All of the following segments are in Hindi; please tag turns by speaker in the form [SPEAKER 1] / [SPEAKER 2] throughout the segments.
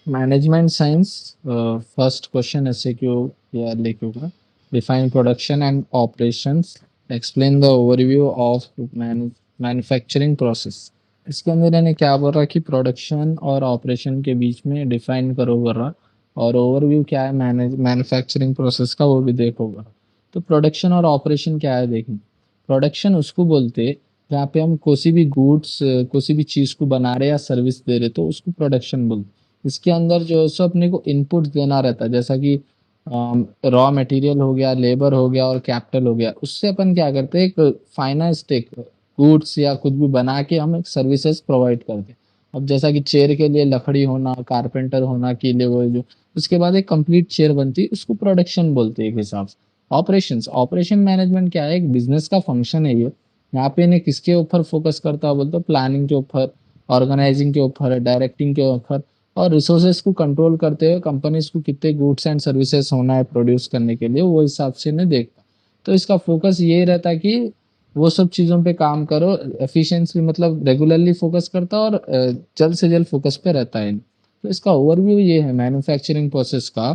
[SPEAKER 1] मैनेजमेंट साइंस फर्स्ट क्वेश्चन ऐसे क्यों या लेके होगा define production and operations explain the overview of manufacturing process. इसके अंदर इन्हें क्या बोल रहा कि प्रोडक्शन और ऑपरेशन के बीच में डिफाइन करो बोल रहा और ओवरव्यू क्या है मैन्युफैक्चरिंग प्रोसेस का वो भी देखोगा। तो प्रोडक्शन और ऑपरेशन क्या है देखें। प्रोडक्शन उसको बोलते जहाँ पे हम कोई भी गुड्स कोई भी चीज़ को बना रहे या सर्विस दे रहे तो उसको प्रोडक्शन बोलते। इसके अंदर जो है सो अपने को इनपुट देना रहता है जैसा कि रॉ मटेरियल हो गया, लेबर हो गया और कैपिटल हो गया। उससे अपन क्या करते हैं एक फाइनेंस टेक गुड्स या कुछ भी बना के हम एक सर्विसेज प्रोवाइड करते हैं। अब जैसा कि चेयर के लिए लकड़ी होना, कारपेंटर होना के लिए वो जो उसके बाद एक कंप्लीट चेयर बनती है उसको प्रोडक्शन बोलते हैं एक हिसाब से। ऑपरेशंस ऑपरेशन मैनेजमेंट क्या है, एक बिजनेस का फंक्शन है ये। यहाँ पे इन्हें किसके ऊपर फोकस करता है बोलते प्लानिंग के ऊपर, ऑर्गेनाइजिंग के ऊपर, डायरेक्टिंग के ऊपर और रिसोर्सेज को कंट्रोल करते हुए कंपनीज को कितने गुड्स एंड सर्विसेज होना है प्रोड्यूस करने के लिए वो हिसाब से इन्हें देखता। तो इसका फोकस ये रहता है कि वो सब चीज़ों पे काम करो एफिशिएंसी मतलब रेगुलरली फोकस करता और जल्द से जल्द फोकस पे रहता है। तो इसका ओवरव्यू ये है मैन्युफैक्चरिंग प्रोसेस का।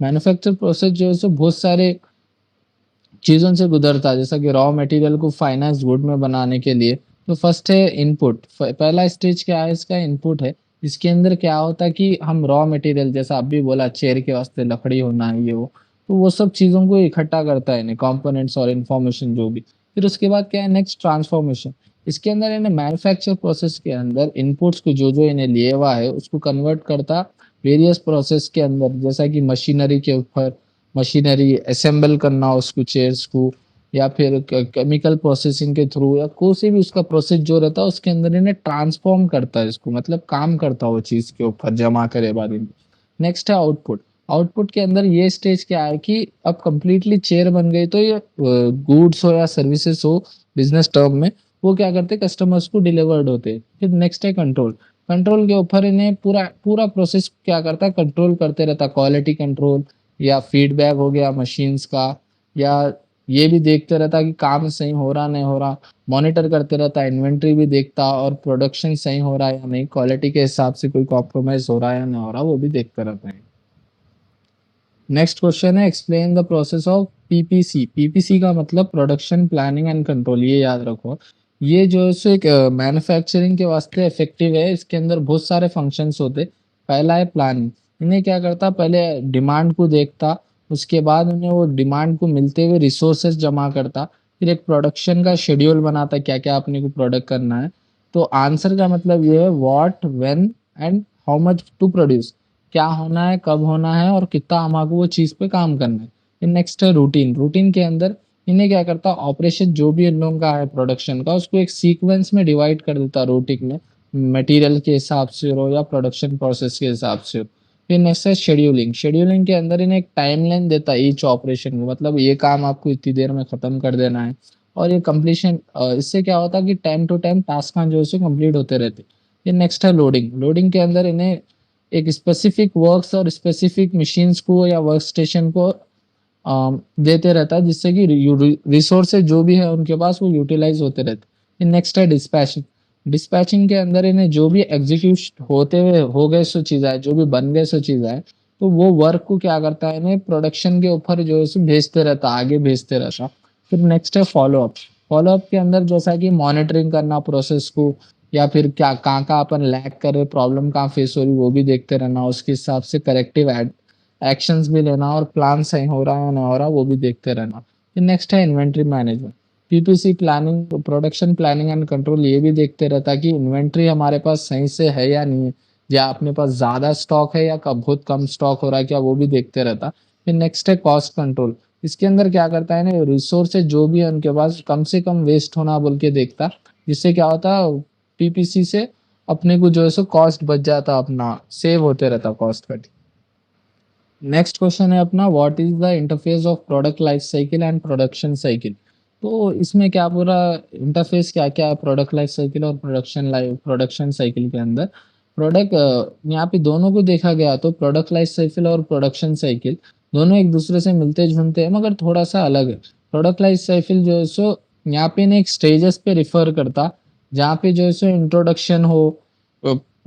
[SPEAKER 1] मैन्युफैक्चर प्रोसेस जो है सो बहुत सारे चीज़ों से गुजरता है जैसा कि रॉ मटेरियल को फाइनेंस गुड में बनाने के लिए। तो फर्स्ट है इनपुट। पहला स्टेज क्या है इसका, इनपुट है। इसके अंदर क्या होता है कि हम रॉ मटेरियल जैसा आप भी बोला चेयर के वास्ते लकड़ी होना है ये वो, तो वो सब चीज़ों को इकट्ठा करता है इन्हें कंपोनेंट्स और इन्फॉर्मेशन जो भी। फिर उसके बाद क्या है नेक्स्ट ट्रांसफॉर्मेशन। इसके अंदर इन्हें मैन्युफैक्चर प्रोसेस के अंदर इनपुट्स को जो जो इन्हें लिए हुआ है उसको कन्वर्ट करता वेरियस प्रोसेस के अंदर जैसा कि मशीनरी के ऊपर, मशीनरी असेंबल करना उसको चेयर्स को, या फिर केमिकल प्रोसेसिंग के थ्रू या कोई से भी उसका प्रोसेस जो रहता है उसके अंदर इन्हें ट्रांसफॉर्म करता है इसको मतलब काम करता है वो चीज़ के ऊपर जमा करे बाद में। नेक्स्ट है आउटपुट। आउटपुट के अंदर ये स्टेज क्या है कि अब कंप्लीटली चेयर बन गई तो ये गुड्स हो या सर्विसेज हो बिजनेस टर्म में वो क्या करते हैं कस्टमर्स को डिलीवर्ड होते हैं। फिर नेक्स्ट है कंट्रोल। कंट्रोल के ऊपर इन्हें पूरा पूरा प्रोसेस क्या करता है कंट्रोल करते रहता है, क्वालिटी कंट्रोल या फीडबैक हो गया मशीन्स का, या ये भी देखते रहता कि काम सही हो रहा नहीं हो रहा, मॉनिटर करते रहता, इन्वेंट्री भी देखता और प्रोडक्शन सही हो रहा है या नहीं, क्वालिटी के हिसाब से कोई कॉम्प्रोमाइज हो रहा है या नहीं हो रहा वो भी देखते रहता है। नेक्स्ट क्वेश्चन है explain the process of PPC. PPC का मतलब प्रोडक्शन प्लानिंग एंड कंट्रोल, ये याद रखो। ये जो है सो एक मैन्युफैक्चरिंग के वास्ते इफेक्टिव है। इसके अंदर बहुत सारे फंक्शंस होते। पहला है प्लानिंग। इन्हें क्या करता पहले डिमांड को देखता, उसके बाद उन्हें वो डिमांड को मिलते हुए रिसोर्सेज जमा करता, फिर एक प्रोडक्शन का शेड्यूल बनाता क्या क्या अपने को प्रोडक्ट करना है। तो आंसर का मतलब ये है what when and how much to produce, क्या होना है कब होना है और कितना हमारे वो चीज़ पे काम करना है। फिर नेक्स्ट है रूटीन। रूटीन के अंदर इन्हें क्या करता ऑपरेशन जो भी इन लोगों का है प्रोडक्शन का उसको एक सीक्वेंस में डिवाइड कर देता रूटीन में, मटेरियल के हिसाब से हो या प्रोडक्शन प्रोसेस के हिसाब से हो। फिर नेक्स्ट है शेड्यूलिंग। शेड्यूलिंग के अंदर इन्हें एक टाइमलाइन देता है ईच ऑपरेशन को, मतलब ये काम आपको इतनी देर में खत्म कर देना है और ये कंप्लीशन। इससे क्या होता है कि टाइम टू टाइम टास्क जो है कंप्लीट होते रहते। फिर नेक्स्ट है लोडिंग। लोडिंग के अंदर इन्हें एक स्पेसिफिक वर्क्स और स्पेसिफिक मशीन्स को या वर्क स्टेशन को देते रहता है जिससे कि रिसोर्सेज जो भी है उनके पास वो यूटिलाइज होते रहते हैं। नेक्स्ट है डिस्पैचिंग। डिस्पैचिंग के अंदर इन्हें जो भी एग्जीक्यूट होते हुए हो गए सो चीज़ है, जो भी बन गए सो चीज़ है, तो वो वर्क को क्या करता है इन्हें प्रोडक्शन के ऊपर जो है सो भेजते रहता, आगे भेजते रहता। फिर नेक्स्ट है फॉलोअप। फॉलोअप के अंदर जैसा कि मॉनिटरिंग करना प्रोसेस को, या फिर क्या कहाँ कहाँ अपन लैग कर रहे, प्रॉब्लम कहाँ फेस हो रही वो भी देखते रहना, उसके हिसाब से करेक्टिव एक्शंस भी लेना और प्लान सही हो रहा है या नहीं हो रहा वो भी देखते रहना। फिर नेक्स्ट है inventory management. PPC planning production planning and control ये भी देखते रहता कि इन्वेंट्री हमारे पास सही से है या नहीं है, या अपने पास ज़्यादा स्टॉक है या बहुत कम स्टॉक हो रहा है क्या वो भी देखते रहता। फिर नेक्स्ट है कॉस्ट कंट्रोल। इसके अंदर क्या करता है ना रिसोर्सेज जो भी है उनके पास कम से कम वेस्ट होना बोल के देखता, जिससे क्या होता पीपीसी से अपने को जो है सो कॉस्ट बच जाता, अपना सेव होते रहता कॉस्ट कट। नेक्स्ट क्वेश्चन है अपना what is the interface of product life cycle and production cycle. तो इसमें क्या पूरा इंटरफेस क्या क्या है प्रोडक्ट लाइफ साइकिल और प्रोडक्शन साइकिल के अंदर। प्रोडक्ट यहाँ पे दोनों को देखा गया तो प्रोडक्ट लाइफ साइकिल और प्रोडक्शन साइकिल दोनों एक दूसरे से मिलते जुलते हैं मगर थोड़ा सा अलग है। प्रोडक्ट लाइफ साइकिल जो है सो यहाँ पे एक स्टेजेस पे रिफर करता जहाँ पे जो है सो इंट्रोडक्शन हो,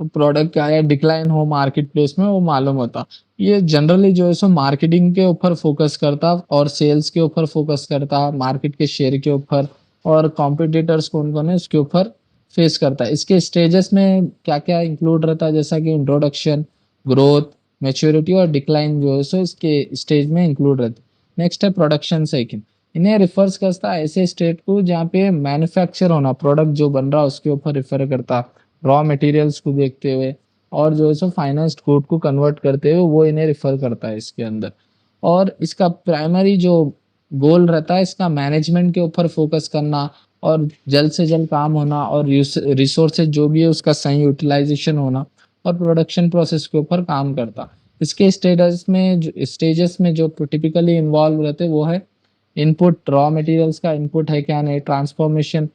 [SPEAKER 1] प्रोडक्ट का या डिक्लाइन हो मार्केट प्लेस में वो मालूम होता। ये जनरली जो है सो मार्केटिंग के ऊपर फोकस करता और सेल्स के ऊपर फोकस करता, मार्केट के शेयर के ऊपर और कॉम्पिटिटर्स कौन कौन है उसके ऊपर फेस करता है। इसके स्टेजेस में क्या क्या इंक्लूड रहता है, जैसा कि इंट्रोडक्शन, ग्रोथ, मेच्योरिटी और डिक्लाइन जो है सो इसके स्टेज में इंक्लूड रहते हैं। नेक्स्ट है प्रोडक्शन साइकिल। इन्हें रिफर्स करता है ऐसे स्टेट को जहाँ पे मैन्युफैक्चर होना, प्रोडक्ट जो बन रहा है उसके ऊपर रिफर करता, रॉ मटेरियल्स को देखते हुए और जो है सो फाइनेंस्ड गुड को कन्वर्ट करते हुए वो इन्हें रिफर करता है इसके अंदर। और इसका प्राइमरी जो गोल रहता है इसका मैनेजमेंट के ऊपर फोकस करना और जल्द से जल्द काम होना और रिसोर्सेज जो भी है उसका सही यूटिलाइजेशन होना और प्रोडक्शन प्रोसेस के ऊपर काम करता। इसके स्टेजेस में जो टिपिकली इन्वॉल्व रहते वो है इनपुट, रॉ मटेरियल्स का इनपुट है क्या नहीं, ट्रांसफॉर्मेशन,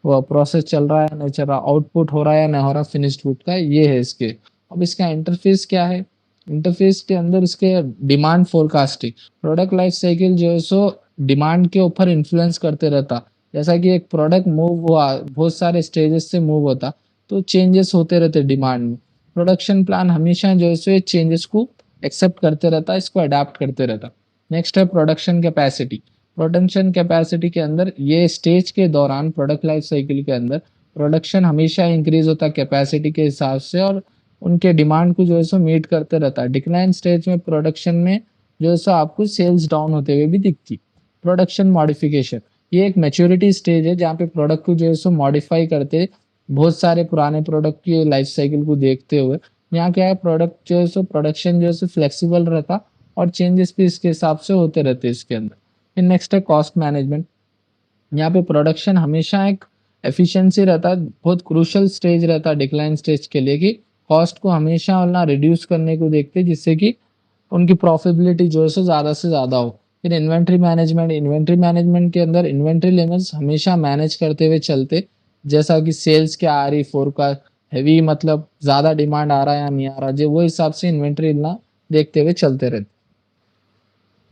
[SPEAKER 1] वो प्रोसेस चल रहा है नहीं चल रहा, आउटपुट हो रहा है या नहीं हो रहा फिनिश्ड गुड का, ये है इसके। अब इसका इंटरफेस क्या है, इंटरफेस के अंदर इसके demand forecasting, product life cycle जो है सो डिमांड के ऊपर इन्फ्लुएंस करते रहता। जैसा कि एक प्रोडक्ट मूव हुआ, बहुत सारे स्टेजेस से मूव होता तो चेंजेस होते रहते डिमांड में। प्रोडक्शन प्लान हमेशा जो है सो ये चेंजेस को एक्सेप्ट करते रहता, इसको अडाप्ट करते रहता। नेक्स्ट है प्रोडक्शन कैपेसिटी। प्रोडक्शन कैपेसिटी के अंदर ये स्टेज के दौरान प्रोडक्ट लाइफ साइकिल के अंदर प्रोडक्शन हमेशा इंक्रीज होता है कैपेसिटी के हिसाब से और उनके डिमांड को जो है सो मीट करते रहता है। डिक्लाइन स्टेज में प्रोडक्शन में जो है सो आपको सेल्स डाउन होते हुए भी दिखती। प्रोडक्शन मॉडिफिकेशन, ये एक मैच्योरिटी स्टेज है जहाँ पे प्रोडक्ट को जो है सो मॉडिफाई करते, बहुत सारे पुराने प्रोडक्ट की लाइफ साइकिल को देखते हुए यहाँ क्या है, प्रोडक्ट जो है सो प्रोडक्शन जो है सो फ्लेक्सिबल रहता और चेंजेस भी इसके हिसाब से होते रहते इसके अंदर। फिर नेक्स्ट है कॉस्ट मैनेजमेंट। यहाँ पे प्रोडक्शन हमेशा एक एफिशिएंसी रहता है, बहुत क्रूशियल स्टेज रहता है डिक्लाइन स्टेज के लिए कि कॉस्ट को हमेशा ना रिड्यूस करने को देखते जिससे कि उनकी प्रॉफिटेबिलिटी जो है सो ज़्यादा से ज़्यादा हो। फिर इन्वेंट्री मैनेजमेंट, इन्वेंट्री मैनेजमेंट के अंदर इन्वेंट्री लेवल्स हमेशा मैनेज करते हुए चलते, जैसा कि सेल्स क्या आ रही, फोरकास्ट हैवी मतलब ज़्यादा डिमांड आ रहा है या नहीं आ रहा, जो वो हिसाब से इन्वेंट्री ना देखते हुए चलते रहते।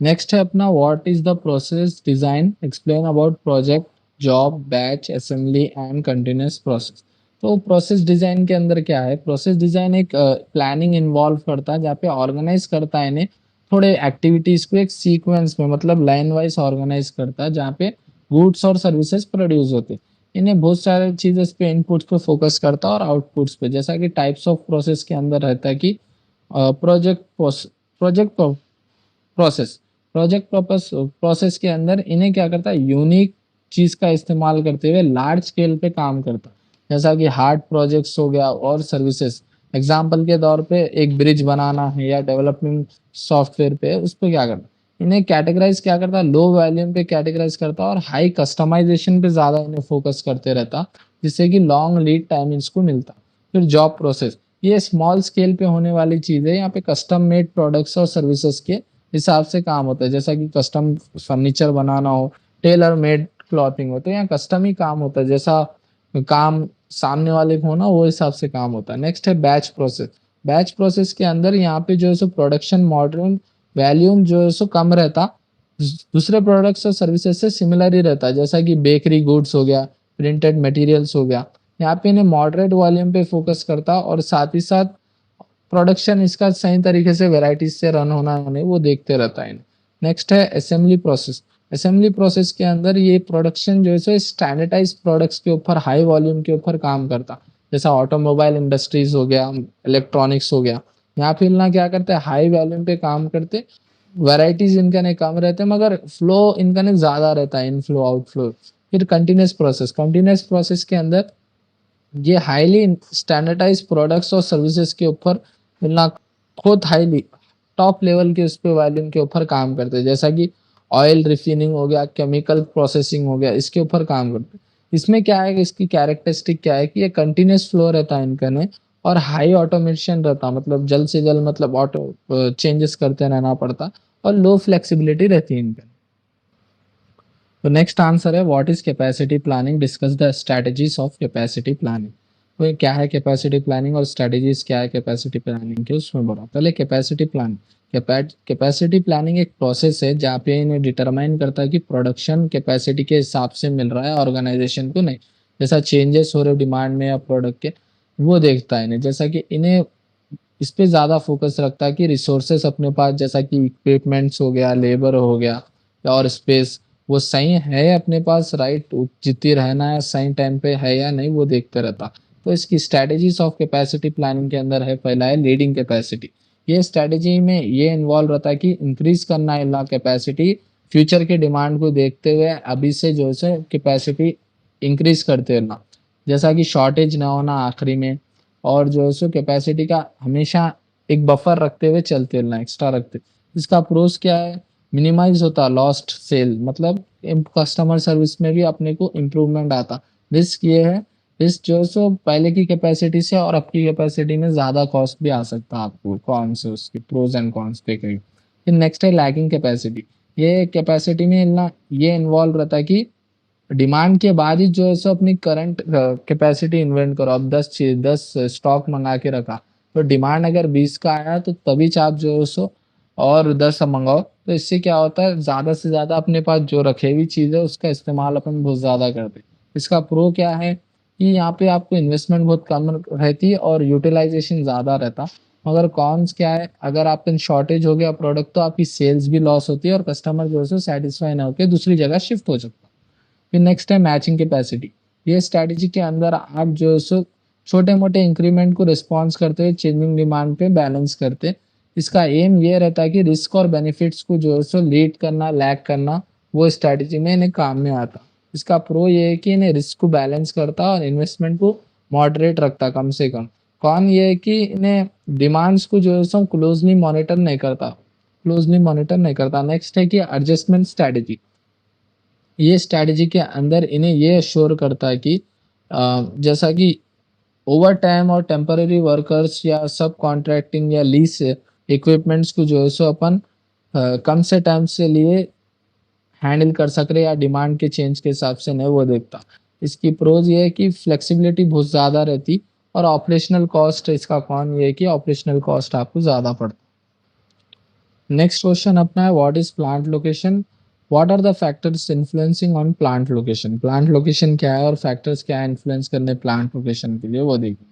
[SPEAKER 1] नेक्स्ट है अपना what is the process design, explain about project, job, batch, assembly and continuous process. तो प्रोसेस डिजाइन के अंदर क्या है, प्रोसेस डिजाइन एक प्लानिंग इन्वॉल्व करता है जहाँ पे ऑर्गेनाइज करता है इन्हें थोड़े एक्टिविटीज को एक सीक्वेंस में मतलब लाइन वाइज ऑर्गेनाइज करता है जहाँ पे गुड्स और सर्विसेज प्रोड्यूस होते। इन्हें बहुत सारे चीज़ें पे इनपुट्स पे फोकस करता है और आउटपुट्स पे, जैसा कि टाइप्स ऑफ प्रोसेस के अंदर रहता है कि project project process, project purpose process के अंदर इन्हें क्या करता है, यूनिक चीज का इस्तेमाल करते हुए लार्ज स्केल पे काम करता है, जैसा कि हार्ड प्रोजेक्ट्स हो गया और सर्विसेज। एग्जाम्पल के तौर पे एक ब्रिज बनाना है या डेवलपमेंट सॉफ्टवेयर पे, उस पर क्या करता है, इन्हें कैटेगराइज क्या करता है, लो वॉल्यूम पे कैटेगराइज करता है और हाई कस्टमाइजेशन पे ज्यादा इन्हें फोकस करते रहता, जिससे कि लॉन्ग लीड टाइम इसको मिलता। फिर जॉब प्रोसेस, ये स्मॉल स्केल पे होने वाली चीज है, यहाँ पे कस्टम मेड प्रोडक्ट्स और सर्विसेज के हिसाब से काम होता है, जैसा कि कस्टम फर्नीचर बनाना हो, टेलर मेड क्लॉथिंग हो, तो यहाँ कस्टम ही काम होता है, जैसा काम सामने वाले को हो ना वो हिसाब से काम होता है। नेक्स्ट है बैच प्रोसेस। बैच प्रोसेस के अंदर यहाँ पे जो है सो प्रोडक्शन मॉडर्न वैल्यूम जो है सो कम रहता, दूसरे प्रोडक्ट्स और सर्विसेज से सिमिलर ही रहता है, जैसा कि बेकरी गुड्स हो गया, प्रिंटेड मटेरियल्स हो गया। यहाँ पे इन्हें मॉडरेट वॉल्यूम पे फोकस करता और साथ ही साथ प्रोडक्शन इसका सही तरीके से वेराइटीज से रन होना है नहीं वो देखते रहता है। नेक्स्ट है असेंबली प्रोसेस। असेंबली प्रोसेस के अंदर ये प्रोडक्शन जो है सो स्टैंडर्डाइज प्रोडक्ट्स के ऊपर हाई वॉल्यूम के ऊपर काम करता, जैसा ऑटोमोबाइल इंडस्ट्रीज हो गया, इलेक्ट्रॉनिक्स हो गया। यहाँ पे ना क्या करते हैं, हाई वॉल्यूम पे काम करते, वैराइटीज इनका ने कम रहते मगर फ्लो इनका ने ज्यादा रहता है, इनफ्लो आउटफ्लो। फिर कंटिन्यूस प्रोसेस, कंटिन्यूस प्रोसेस के अंदर ये हाईली स्टैंडर्डाइज प्रोडक्ट्स और सर्विसेज के ऊपर मिलना, खुद हाईली टॉप लेवल के उस पे वॉल्यूम के ऊपर काम करते हैं, जैसा कि ऑयल रिफिनिंग हो गया, केमिकल प्रोसेसिंग हो गया, इसके ऊपर काम करते हैं। इसमें क्या है कि इसकी कैरेक्टरिस्टिक क्या है कि ये कंटिन्यूस फ्लो रहता है इनका ने और हाई ऑटोमेशन रहता, मतलब जल्द से जल्द मतलब ऑटो चेंजेस करते रहना पड़ता और लो फ्लेक्सिबिलिटी रहती है इनका। तो नेक्स्ट आंसर है what is capacity planning, discuss the strategies of capacity planning. तो ये क्या है कैपेसिटी प्लानिंग और स्ट्रेटजीज क्या है कैपेसिटी प्लानिंग के, उसमें बोला। पहले कैपेसिटी प्लान, कैपेसिटी प्लानिंग एक प्रोसेस है जहाँ पे इन्हें डिटरमाइन करता है कि प्रोडक्शन कैपेसिटी के हिसाब से मिल रहा है ऑर्गेनाइजेशन को नहीं, जैसा चेंजेस हो रहे डिमांड में या प्रोडक्ट के वो देखता है इन्हें। जैसा कि इन्हें इस पे ज़्यादा फोकस रखता है कि रिसोर्सेस अपने पास, जैसा कि इक्विपमेंट्स हो गया, लेबर हो गया, और स्पेस, वो सही है अपने पास, राइट, जितनी रहना है सही टाइम पे है या नहीं, वो देखते रहता। तो इसकी स्ट्रेटेजीज ऑफ कैपेसिटी प्लानिंग के अंदर है, पहला है लीडिंग कैपेसिटी। ये स्ट्रेटेजी में ये इन्वॉल्व रहता है कि इंक्रीज करना है ना कैपेसिटी, फ्यूचर के डिमांड को देखते हुए अभी से जो है कैपेसिटी इंक्रीज करते रहना, जैसा कि शॉर्टेज ना होना आखिरी में, और जो है सो कैपेसिटी का हमेशा एक बफर रखते हुए चलते रहना, एक्स्ट्रा रखते। इसका अप्रोच क्या है, मिनिमाइज होता लॉस्ट सेल, मतलब कस्टमर सर्विस में भी अपने को इम्प्रूवमेंट आता। रिस्क ये है, रिस्क जो है सो पहले की कैपेसिटी से और अब की कैपेसिटी में ज़्यादा कॉस्ट भी आ सकता है आपको, कौन से उसके प्रोज एंड कॉन्स पे कहीं। फिर नेक्स्ट है लैगिंग कैपेसिटी। ये कैपेसिटी में ना ये इन्वॉल्व रहता है कि डिमांड के बाद ही जो है सो अपनी करंट कैपेसिटी इन्वेंट करो। अब 10 स्टॉक मंगा के रखा, तो डिमांड अगर 20 का आया तो तभी आप जो है सो और 10 मंगाओ। तो इससे क्या होता है, ज़्यादा से ज़्यादा अपने पास जो रखे हुई चीज़ है उसका इस्तेमाल अपन बहुत ज़्यादा करते हैं। इसका प्रो क्या है कि यहाँ पे आपको इन्वेस्टमेंट बहुत कम रहती है और यूटिलाइजेशन ज़्यादा रहता। मगर कॉन्स क्या है, अगर आपका शॉर्टेज हो गया प्रोडक्ट तो आपकी सेल्स भी लॉस होती है और कस्टमर जो है सेटिस्फाई ना होकर दूसरी जगह शिफ्ट हो सकता है। फिर नेक्स्ट है मैचिंग कैपेसिटी। ये स्ट्रैटेजी के अंदर आप जो है सो छोटे मोटे इंक्रीमेंट को रिस्पॉन्स करते हुए चेंजिंग डिमांड पे बैलेंस करते। इसका एम ये रहता है कि रिस्क और बेनिफिट्स को जो है सो लीड करना, लैग करना, वो स्ट्रैटेजी में इन्हें काम में आता। इसका प्रो ये है कि इन्हें रिस्क को बैलेंस करता और इन्वेस्टमेंट को मॉडरेट रखता कम से कम। कौन ये है कि इन्हें डिमांड्स को जो है सो क्लोजली मॉनिटर नहीं करता। नेक्स्ट है कि एडजस्टमेंट स्ट्रैटेजी। ये स्ट्रैटेजी के अंदर इन्हें ये अश्योर करता है कि जैसा कि ओवर टाइम और टेम्पररी वर्कर्स या सब कॉन्ट्रैक्टिंग या लीज इक्विपमेंट्स को जो है सो अपन कम से टाइम से लिए हैंडल कर सक रहे या डिमांड के चेंज के हिसाब से नहीं, वो देखता। इसकी प्रोज ये है कि फ्लेक्सिबिलिटी बहुत ज़्यादा रहती और ऑपरेशनल कॉस्ट, इसका कौन ये है कि ऑपरेशनल कॉस्ट आपको ज़्यादा पड़ता। नेक्स्ट क्वेश्चन अपना है, what is plant location, what are the factors influencing on plant location. Plant location क्या है और फैक्टर्स क्या है इन्फ्लुएंस करने प्लांट लोकेशन के लिए, वो देखिए।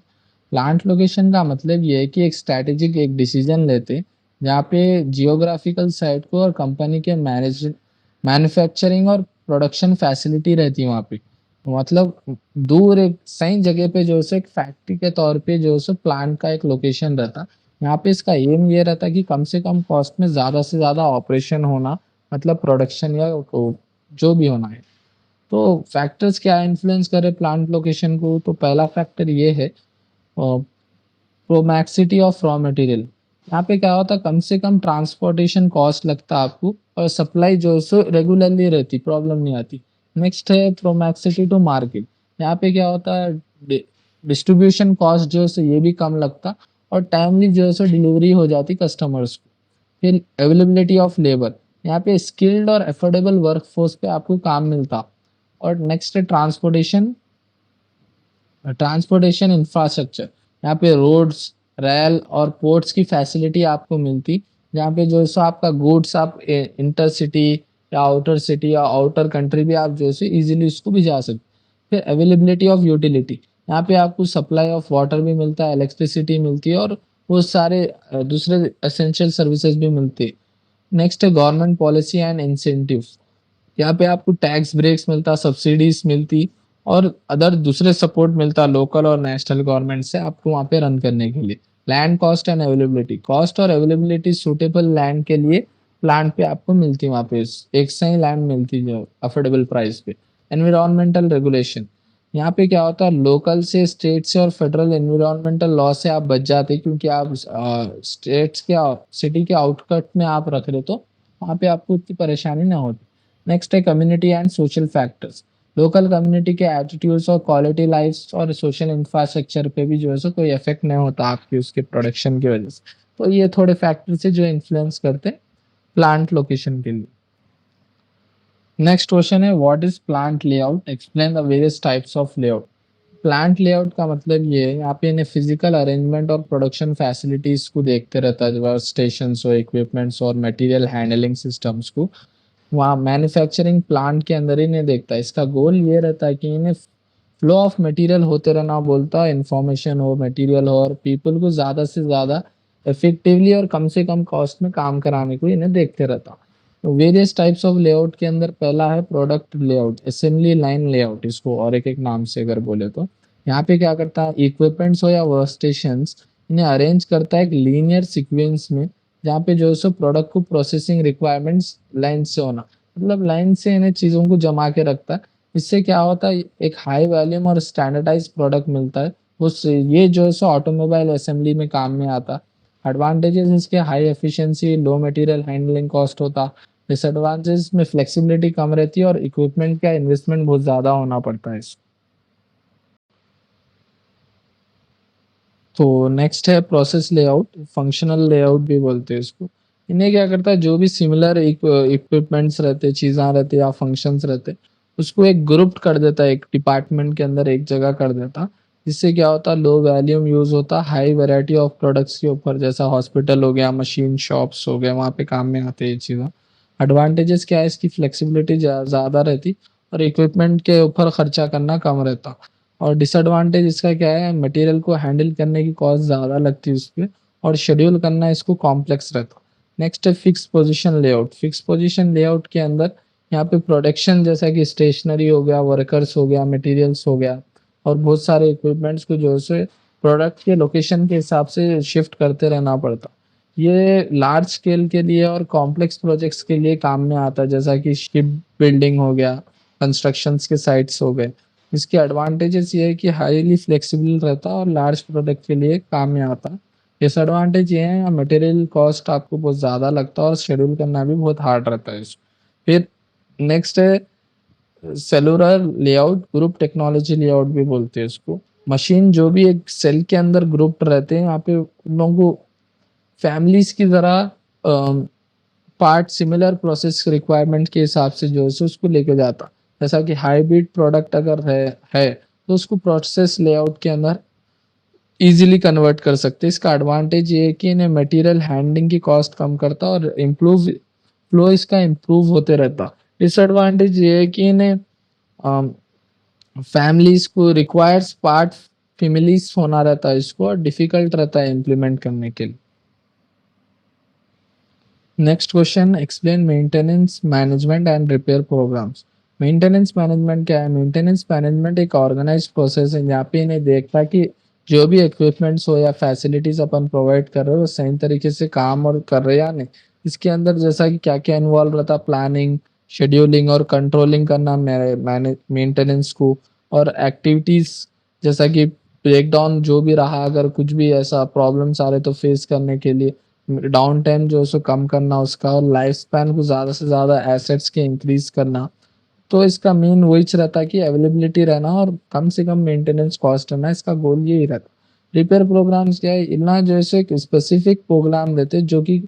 [SPEAKER 1] प्लांट लोकेशन का मतलब ये है कि एक स्ट्रैटेजिक एक डिसीजन लेते जहाँ पे जियोग्राफिकल साइट को और कंपनी के मैन्युफैक्चरिंग और प्रोडक्शन फैसिलिटी रहती है वहाँ पे, मतलब दूर एक सही जगह पे जो है एक फैक्ट्री के तौर पे जो है प्लांट का एक लोकेशन रहता। यहाँ पे इसका एम ये रहता कि कम से कम कॉस्ट में ज़्यादा से ज़्यादा ऑपरेशन होना, मतलब प्रोडक्शन या जो भी होना है। तो फैक्टर्स क्या इन्फ्लुएंस करे प्लांट लोकेशन को, तो पहला फैक्टर ये है प्रोमैक्सिटी ऑफ रॉ मटेरियल। यहाँ पे क्या होता है, कम से कम ट्रांसपोर्टेशन कॉस्ट लगता है आपको और सप्लाई जो है सो रेगुलरली रहती, प्रॉब्लम नहीं आती। नेक्स्ट है प्रोमैक्सिटी टू मार्केट। यहाँ पे क्या होता है, डिस्ट्रीब्यूशन कॉस्ट जो है सो ये भी कम लगता और टाइमली जो है सो डिलीवरी हो जाती कस्टमर्स को। फिर अवेलेबिलिटी ऑफ लेबर, यहाँ पे स्किल्ड और अफोर्डेबल वर्कफोर्स पे आपको काम मिलता। और नेक्स्ट है ट्रांसपोर्टेशन इंफ्रास्ट्रक्चर। यहाँ पे रोड्स, रेल और पोर्ट्स की फैसिलिटी आपको मिलती, जहाँ पे जो है सो आपका गुड्स आप इंटर सिटी या आउटर सिटी या आउटर कंट्री भी आप जो है इजीली उसको भी जा सकते। फिर अवेलेबिलिटी ऑफ यूटिलिटी, यहाँ पे आपको सप्लाई ऑफ वाटर भी मिलता है, इलेक्ट्रिसिटी मिलती है और वो सारे दूसरे एसेंशियल सर्विसेज भी मिलती है। नेक्स्ट है गवर्नमेंट पॉलिसी एंड इंसेंटिव्स। यहाँ पे आपको टैक्स ब्रेक्स मिलता, सब्सिडीज मिलती और अदर दूसरे सपोर्ट मिलता लोकल और नेशनल गवर्नमेंट से आपको वहाँ पे रन करने के लिए। Land cost and availability, cost और अवेलेबिलिटी सूटेबल लैंड के लिए प्लांट पे आपको मिलती, वहाँ पे एक सही लैंड मिलती जो अफोर्डेबल प्राइस पे। एनवायरमेंटल रेगुलेशन, यहाँ पे क्या होता है, लोकल से, स्टेट से और फेडरल एनवायरमेंटल लॉ से आप बच जाते क्योंकि आप स्टेट्स के सिटी के आउटकट में आप रख रहे, तो वहाँ पे आपको इतनी परेशानी ना होती। नेक्स्ट है community and social factors. Local community के एटीट्यूड्स और क्वालिटी लाइफ और सोशल इंफ्रास्ट्रक्चर पे भी जो है सो कोई इफेक्ट नहीं होता आपकी उसके प्रोडक्शन की वजह से। तो ये थोड़े फैक्टर्स है जो इन्फ्लुएंस करते हैं प्लांट लोकेशन के लिए। नेक्स्ट क्वेश्चन है, what is plant layout, explain the various types of layout. Plant layout का मतलब ये है, यहाँ पे इन्हें फिजिकल अरेंजमेंट और प्रोडक्शन फैसिलिटीज को देखते रहता है, जो स्टेशन हो, इक्विपमेंट्स और मटेरियल हैंडलिंग सिस्टम्स को वहाँ मैन्युफैक्चरिंग प्लांट के अंदर ही नहीं देखता। इसका गोल ये रहता है कि इन्हें फ्लो ऑफ मटेरियल होते रहना बोलता है, इंफॉर्मेशन हो, मटेरियल हो और पीपल को ज़्यादा से ज़्यादा इफेक्टिवली और कम से कम कॉस्ट में काम कराने को इन्हें देखते रहता। तो वेरियस टाइप्स ऑफ लेआउट के अंदर पहला है product layout, assembly line layout इसको और एक एक नाम से अगर बोले तो। यहाँ पे क्या करता है, इक्विपमेंट्स हो या वर्क स्टेशंस इन्हें अरेंज करता है एक लीनियर सीक्वेंस में, जहाँ पे जो है सो प्रोडक्ट को प्रोसेसिंग रिक्वायरमेंट्स लाइन से होना, मतलब लाइन से इन्हें चीज़ों को जमा के रखता है। इससे क्या होता है, एक हाई वॉल्यूम और स्टैंडर्डाइज प्रोडक्ट मिलता है। उससे ये जो है सो ऑटोमोबाइल असेंबली में काम में आता। एडवांटेजेस इसके हाई एफिशिएंसी, लो मटेरियल हैंडलिंग कॉस्ट होता। डिसएडवांटेज में फ्लेक्सिबिलिटी कम रहती है और इक्विपमेंट का इन्वेस्टमेंट बहुत ज़्यादा होना पड़ता है इसको। तो नेक्स्ट है प्रोसेस लेआउट, फंक्शनल लेआउट भी बोलते हैं इसको। इन्हें क्या करता है, जो भी सिमिलर इक्विपमेंट्स रहते, चीज़ें रहते या फंक्शंस रहते, उसको एक ग्रुप कर देता है, एक डिपार्टमेंट के अंदर एक जगह कर देता। जिससे क्या होता, लो वैल्यूम यूज होता हाई वैरायटी ऑफ प्रोडक्ट्स के ऊपर, जैसा हॉस्पिटल हो गया, मशीन शॉप्स हो गए, वहाँ पे काम में आते हैं ये चीज़ें। एडवांटेजेस क्या है, इसकी फ्लेक्सिबिलिटी ज़्यादा रहती और इक्विपमेंट के ऊपर खर्चा करना कम रहता। और डिसएडवांटेज इसका क्या है, मटेरियल को हैंडल करने की कॉस्ट ज़्यादा लगती है उस पर और शेड्यूल करना इसको कॉम्प्लेक्स रहता। नेक्स्ट है fix position layout. Fix position layout के अंदर यहाँ पे प्रोडक्शन जैसा कि स्टेशनरी हो गया, वर्कर्स हो गया, मटेरियल्स हो गया और बहुत सारे इक्विपमेंट्स को जो है प्रोडक्ट के लोकेशन के हिसाब से शिफ्ट करते रहना पड़ता। ये लार्ज स्केल के लिए और कॉम्प्लेक्स प्रोजेक्ट्स के लिए काम में आता है, जैसा कि शिप बिल्डिंग हो गया, कंस्ट्रक्शंस के साइट्स हो गए। इसके एडवांटेजेस ये है कि हाईली फ्लेक्सिबल रहता है और लार्ज प्रोडक्ट के लिए काम में आता है। डिसएडवांटेज ये है, मटेरियल कॉस्ट आपको बहुत ज़्यादा लगता है और शेड्यूल करना भी बहुत हार्ड रहता है इसको। फिर नेक्स्ट है cellular layout, group technology layout भी बोलते हैं इसको। मशीन जो भी एक सेल के अंदर ग्रुप रहते हैं, यहाँ पे उन लोगों को फैमिलीज की तरह पार्ट सिमिलर प्रोसेस रिक्वायरमेंट के हिसाब से जो है उसको लेके जाता। जैसा कि हाइब्रिड प्रोडक्ट अगर है तो उसको प्रोसेस लेआउट के अंदर इजीली कन्वर्ट कर सकते हैं। इसका एडवांटेज ये है कि इन्हें मटेरियल हैंडलिंग की कॉस्ट कम करता और इम्प्रूव फ्लो इसका इम्प्रूव होते रहता। डिसएडवांटेज ये है कि इन्हें फैमिलीज को रिक्वायर्स पार्ट फैमिलीज होना रहता है इसको और डिफिकल्ट रहता है इम्प्लीमेंट करने के लिए। Next question, explain maintenance management and repair programs. Maintenance management क्या है? मेंटेनेंस मैनेजमेंट एक ऑर्गेनाइज्ड प्रोसेस है जहाँ पे इन्हें देखता है कि जो भी इक्विपमेंट्स हो या फैसिलिटीज अपन प्रोवाइड कर रहे हो वो सही तरीके से काम और कर रहे या नहीं। इसके अंदर जैसा कि क्या क्या इन्वॉल्व रहता, प्लानिंग, शेड्यूलिंग और कंट्रोलिंग करना मेंटेनेंस को, और एक्टिविटीज जैसा कि ब्रेकडाउन जो भी रहा, अगर कुछ भी ऐसा प्रॉब्लम्स आ रहे तो फेस करने के लिए डाउन टाइम जो है सो कम करना उसका, और लाइफ स्पैन को ज़्यादा से ज़्यादा एसेट्स के इंक्रीज करना। तो इसका मेन वही रहता है कि अवेलेबिलिटी रहना और कम से कम मेंटेनेंस कॉस्ट रहना, इसका गोल यही रहता। रिपेयर प्रोग्राम्स क्या है, इतना जैसे एक स्पेसिफिक प्रोग्राम रहते जो कि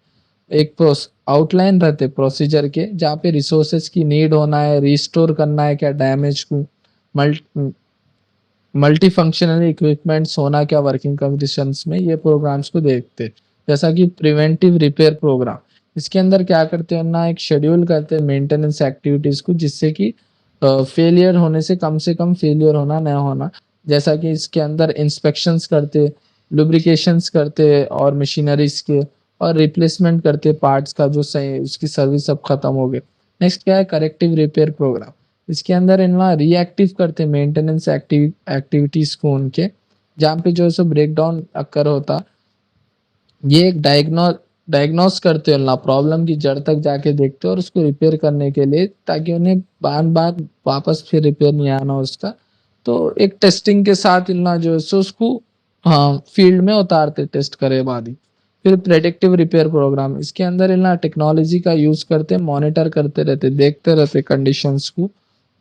[SPEAKER 1] एक आउटलाइन रहते प्रोसीजर के, जहाँ पे रिसोर्सेज की नीड होना है, रिस्टोर करना है क्या डैमेज को, मल्टी फंक्शनल इक्विपमेंट्स होना क्या वर्किंग कंडीशंस में, ये प्रोग्राम्स को देखते हैं। जैसा कि प्रिवेंटिव रिपेयर प्रोग्राम, इसके अंदर क्या करते हैं ना, एक शेड्यूल करते हैं मेंटेनेंस एक्टिविटीज को, जिससे कि फेलियर होने से कम फेलियर होना न होना। जैसा कि इसके अंदर इंस्पेक्शंस करते, लुब्रिकेशंस करते और मशीनरीज के, और रिप्लेसमेंट करते पार्ट्स का जो सही उसकी सर्विस सब खत्म हो गए। नेक्स्ट क्या है, करेक्टिव रिपेयर प्रोग्राम। इसके अंदर इनका रिएक्टिव करते मेंटेनेंस एक्टिविटीज को उनके, जहाँ पे जो है सो ब्रेकडाउन अक्कर होता, ये एक डायग्नोस करते हो ना, प्रॉब्लम की जड़ तक जाके देखते हो और उसको रिपेयर करने के लिए, ताकि उन्हें बार बार वापस फिर रिपेयर नहीं आना उसका। तो एक टेस्टिंग के साथ इतना जो है सो उसको हाँ फील्ड में उतारते टेस्ट करे बाद ही। फिर प्रेडिक्टिव रिपेयर प्रोग्राम, इसके अंदर इतना टेक्नोलॉजी का यूज करते, मॉनिटर करते रहते, देखते रहते कंडीशंस को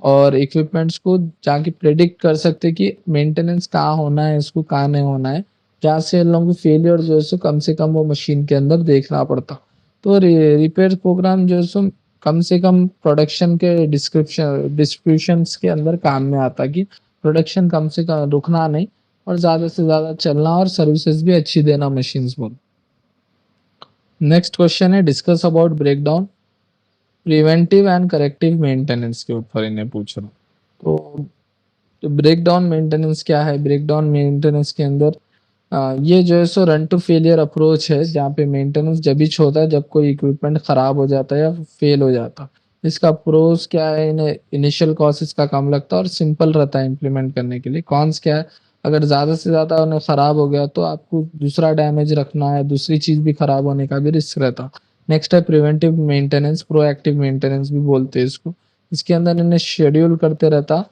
[SPEAKER 1] और इक्विपमेंट्स को, जाके प्रेडिक्ट कर सकते कि मेंटेनेंस कहाँ होना है, इसको कहाँ नहीं होना है, जहाँ से इन लोगों को फेलियर जो है सो कम से कम वो मशीन के अंदर देखना पड़ता। तो रिपेयर प्रोग्राम जो है सो कम से कम प्रोडक्शन के डिस्ट्रीब्यूशंस के अंदर काम में आता कि प्रोडक्शन कम से कम रुकना नहीं और ज़्यादा से ज़्यादा चलना और सर्विसेज भी अच्छी देना मशीन्स को। नेक्स्ट क्वेश्चन है, discuss about breakdown, preventive and corrective maintenance के ऊपर इन्हें पूछ रहा हूँ। तो तो ब्रेक डाउन मेंटेनेंस क्या है? ब्रेक डाउन मेंटेनेंस के अंदर ये जो है सो रन टू फेलियर अप्रोच है, जहाँ पे मेंटेनेंस जब भी होता है जब कोई इक्विपमेंट खराब हो जाता है या फेल हो जाता है। इसका प्रोस क्या है? इन्हें इनिशियल कॉस्ट इसका कम लगता है और सिंपल रहता है इम्प्लीमेंट करने के लिए। कॉन्स क्या है? अगर ज़्यादा से ज़्यादा उन्हें ख़राब हो गया तो आपको दूसरा डैमेज रखना है, दूसरी चीज़ भी ख़राब होने का भी रिस्क रहता। नेक्स्ट है प्रिवेंटिव मेंटेनेंस, प्रोएक्टिव मेंटेनेंस भी बोलते हैं इसको। इसके अंदर इन्हें शेड्यूल करते रहता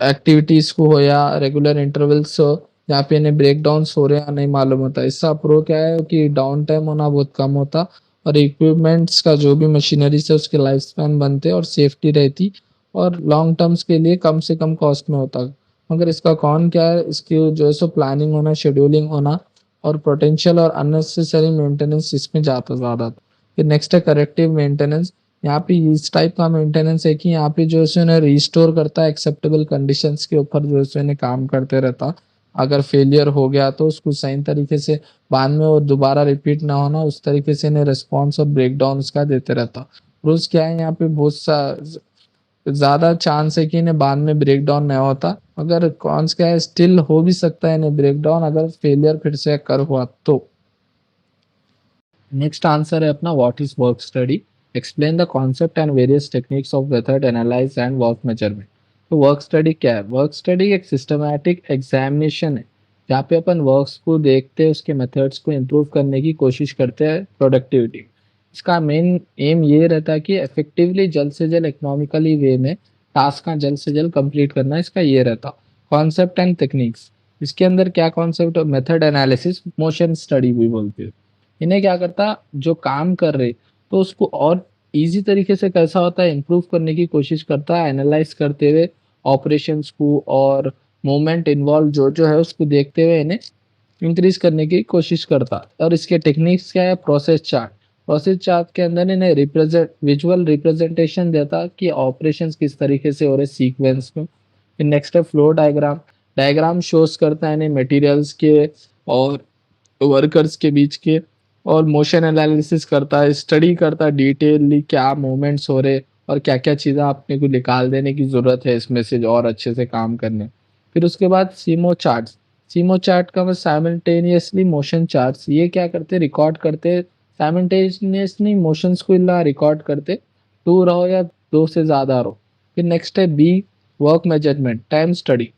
[SPEAKER 1] एक्टिविटीज को हो या रेगुलर इंटरवल्स हो, जहाँ पे इन्हें ब्रेक डाउन हो रहे हैं नहीं मालूम होता। इसका प्रो क्या है कि डाउन टाइम होना बहुत कम होता और इक्विपमेंट्स का जो भी मशीनरी से उसके लाइफ स्पैन बनते और सेफ्टी रहती और लॉन्ग टर्म्स के लिए कम से कम कॉस्ट में होता। मगर इसका कौन क्या है? इसकी जो है सो प्लानिंग होना, शेड्यूलिंग होना और पोटेंशियल और अननेसेसरी मेंटेनेंस इसमें जाता ज़्यादा। फिर नेक्स्ट है करेक्टिव मेंटेनेंस। यहाँ पे इस टाइप का मेंटेनेंस है कि यहाँ पे जो है सो इन्हें रिस्टोर करता है एक्सेप्टेबल कंडीशंस के ऊपर, जो है सो इन्हें काम करते रहता। अगर फेलियर हो गया तो उसको सही तरीके से बाद में वो दोबारा रिपीट ना होना, उस तरीके से इन्हें रिस्पॉन्स और ब्रेकडाउन का देते रहता। रोज क्या है, यहाँ पे बहुत सा ज्यादा चांस है कि इन्हें बाद में ब्रेकडाउन नहीं होता, मगर कॉन्स क्या है, स्टिल हो भी सकता है इन्हें ब्रेकडाउन अगर फेलियर फिर से कर हुआ तो। नेक्स्ट आंसर है अपना what is work study, explain the concept and various techniques of method analyse and work measurement. तो वर्क स्टडी क्या है? वर्क स्टडी एक सिस्टमैटिक एग्जामिनेशन है जहाँ पे अपन वर्क्स को देखते हैं, उसके मेथड्स को इम्प्रूव करने की कोशिश करते हैं, प्रोडक्टिविटी। इसका मेन एम ये रहता है कि इफेक्टिवली जल्द से जल्द इकोनॉमिकली वे में टास्क का जल्द से जल्द कंप्लीट करना, इसका ये रहता। कॉन्सेप्ट एंड टेक्निक्स, इसके अंदर क्या concept? Method analysis, motion study भी बोलते हैं। इन्हें क्या करता, जो काम कर रहे तो उसको और इजी तरीके से कैसा होता है इम्प्रूव करने की कोशिश करता है, एनालाइज करते हुए ऑपरेशंस को और मूवमेंट इन्वॉल्व जो जो है उसको देखते हुए इन्हें इंक्रीज करने की कोशिश करता। और इसके टेक्निक्स क्या है? Process chart. प्रोसेस चार्ट के अंदर इन्हें रिप्रेजेंट विजुअल रिप्रेजेंटेशन देता कि ऑपरेशंस किस तरीके से हो रहे सीक्वेंस में। फिर नेक्स्ट है फ्लो डायग्राम। डायग्राम शोज करता है इन्हें मटेरियल्स के और वर्कर्स के बीच के, और मोशन एनालिसिस करता है, स्टडी करता है डिटेलली क्या मूवमेंट्स हो रहे और क्या क्या चीज़ें अपने को निकाल देने की ज़रूरत है इसमें से और अच्छे से काम करने। फिर उसके बाद सीमो चार्ट्स। सीमो चार्ट का मतलब साइमल्टेनियसली मोशन चार्ट्स, ये क्या करते, रिकॉर्ड करते साइमल्टेनियसली मोशंस को इला रिकॉर्ड करते, टू रहो या दो से ज़्यादा रहो। फिर नेक्स्ट है B, work measurement, time study.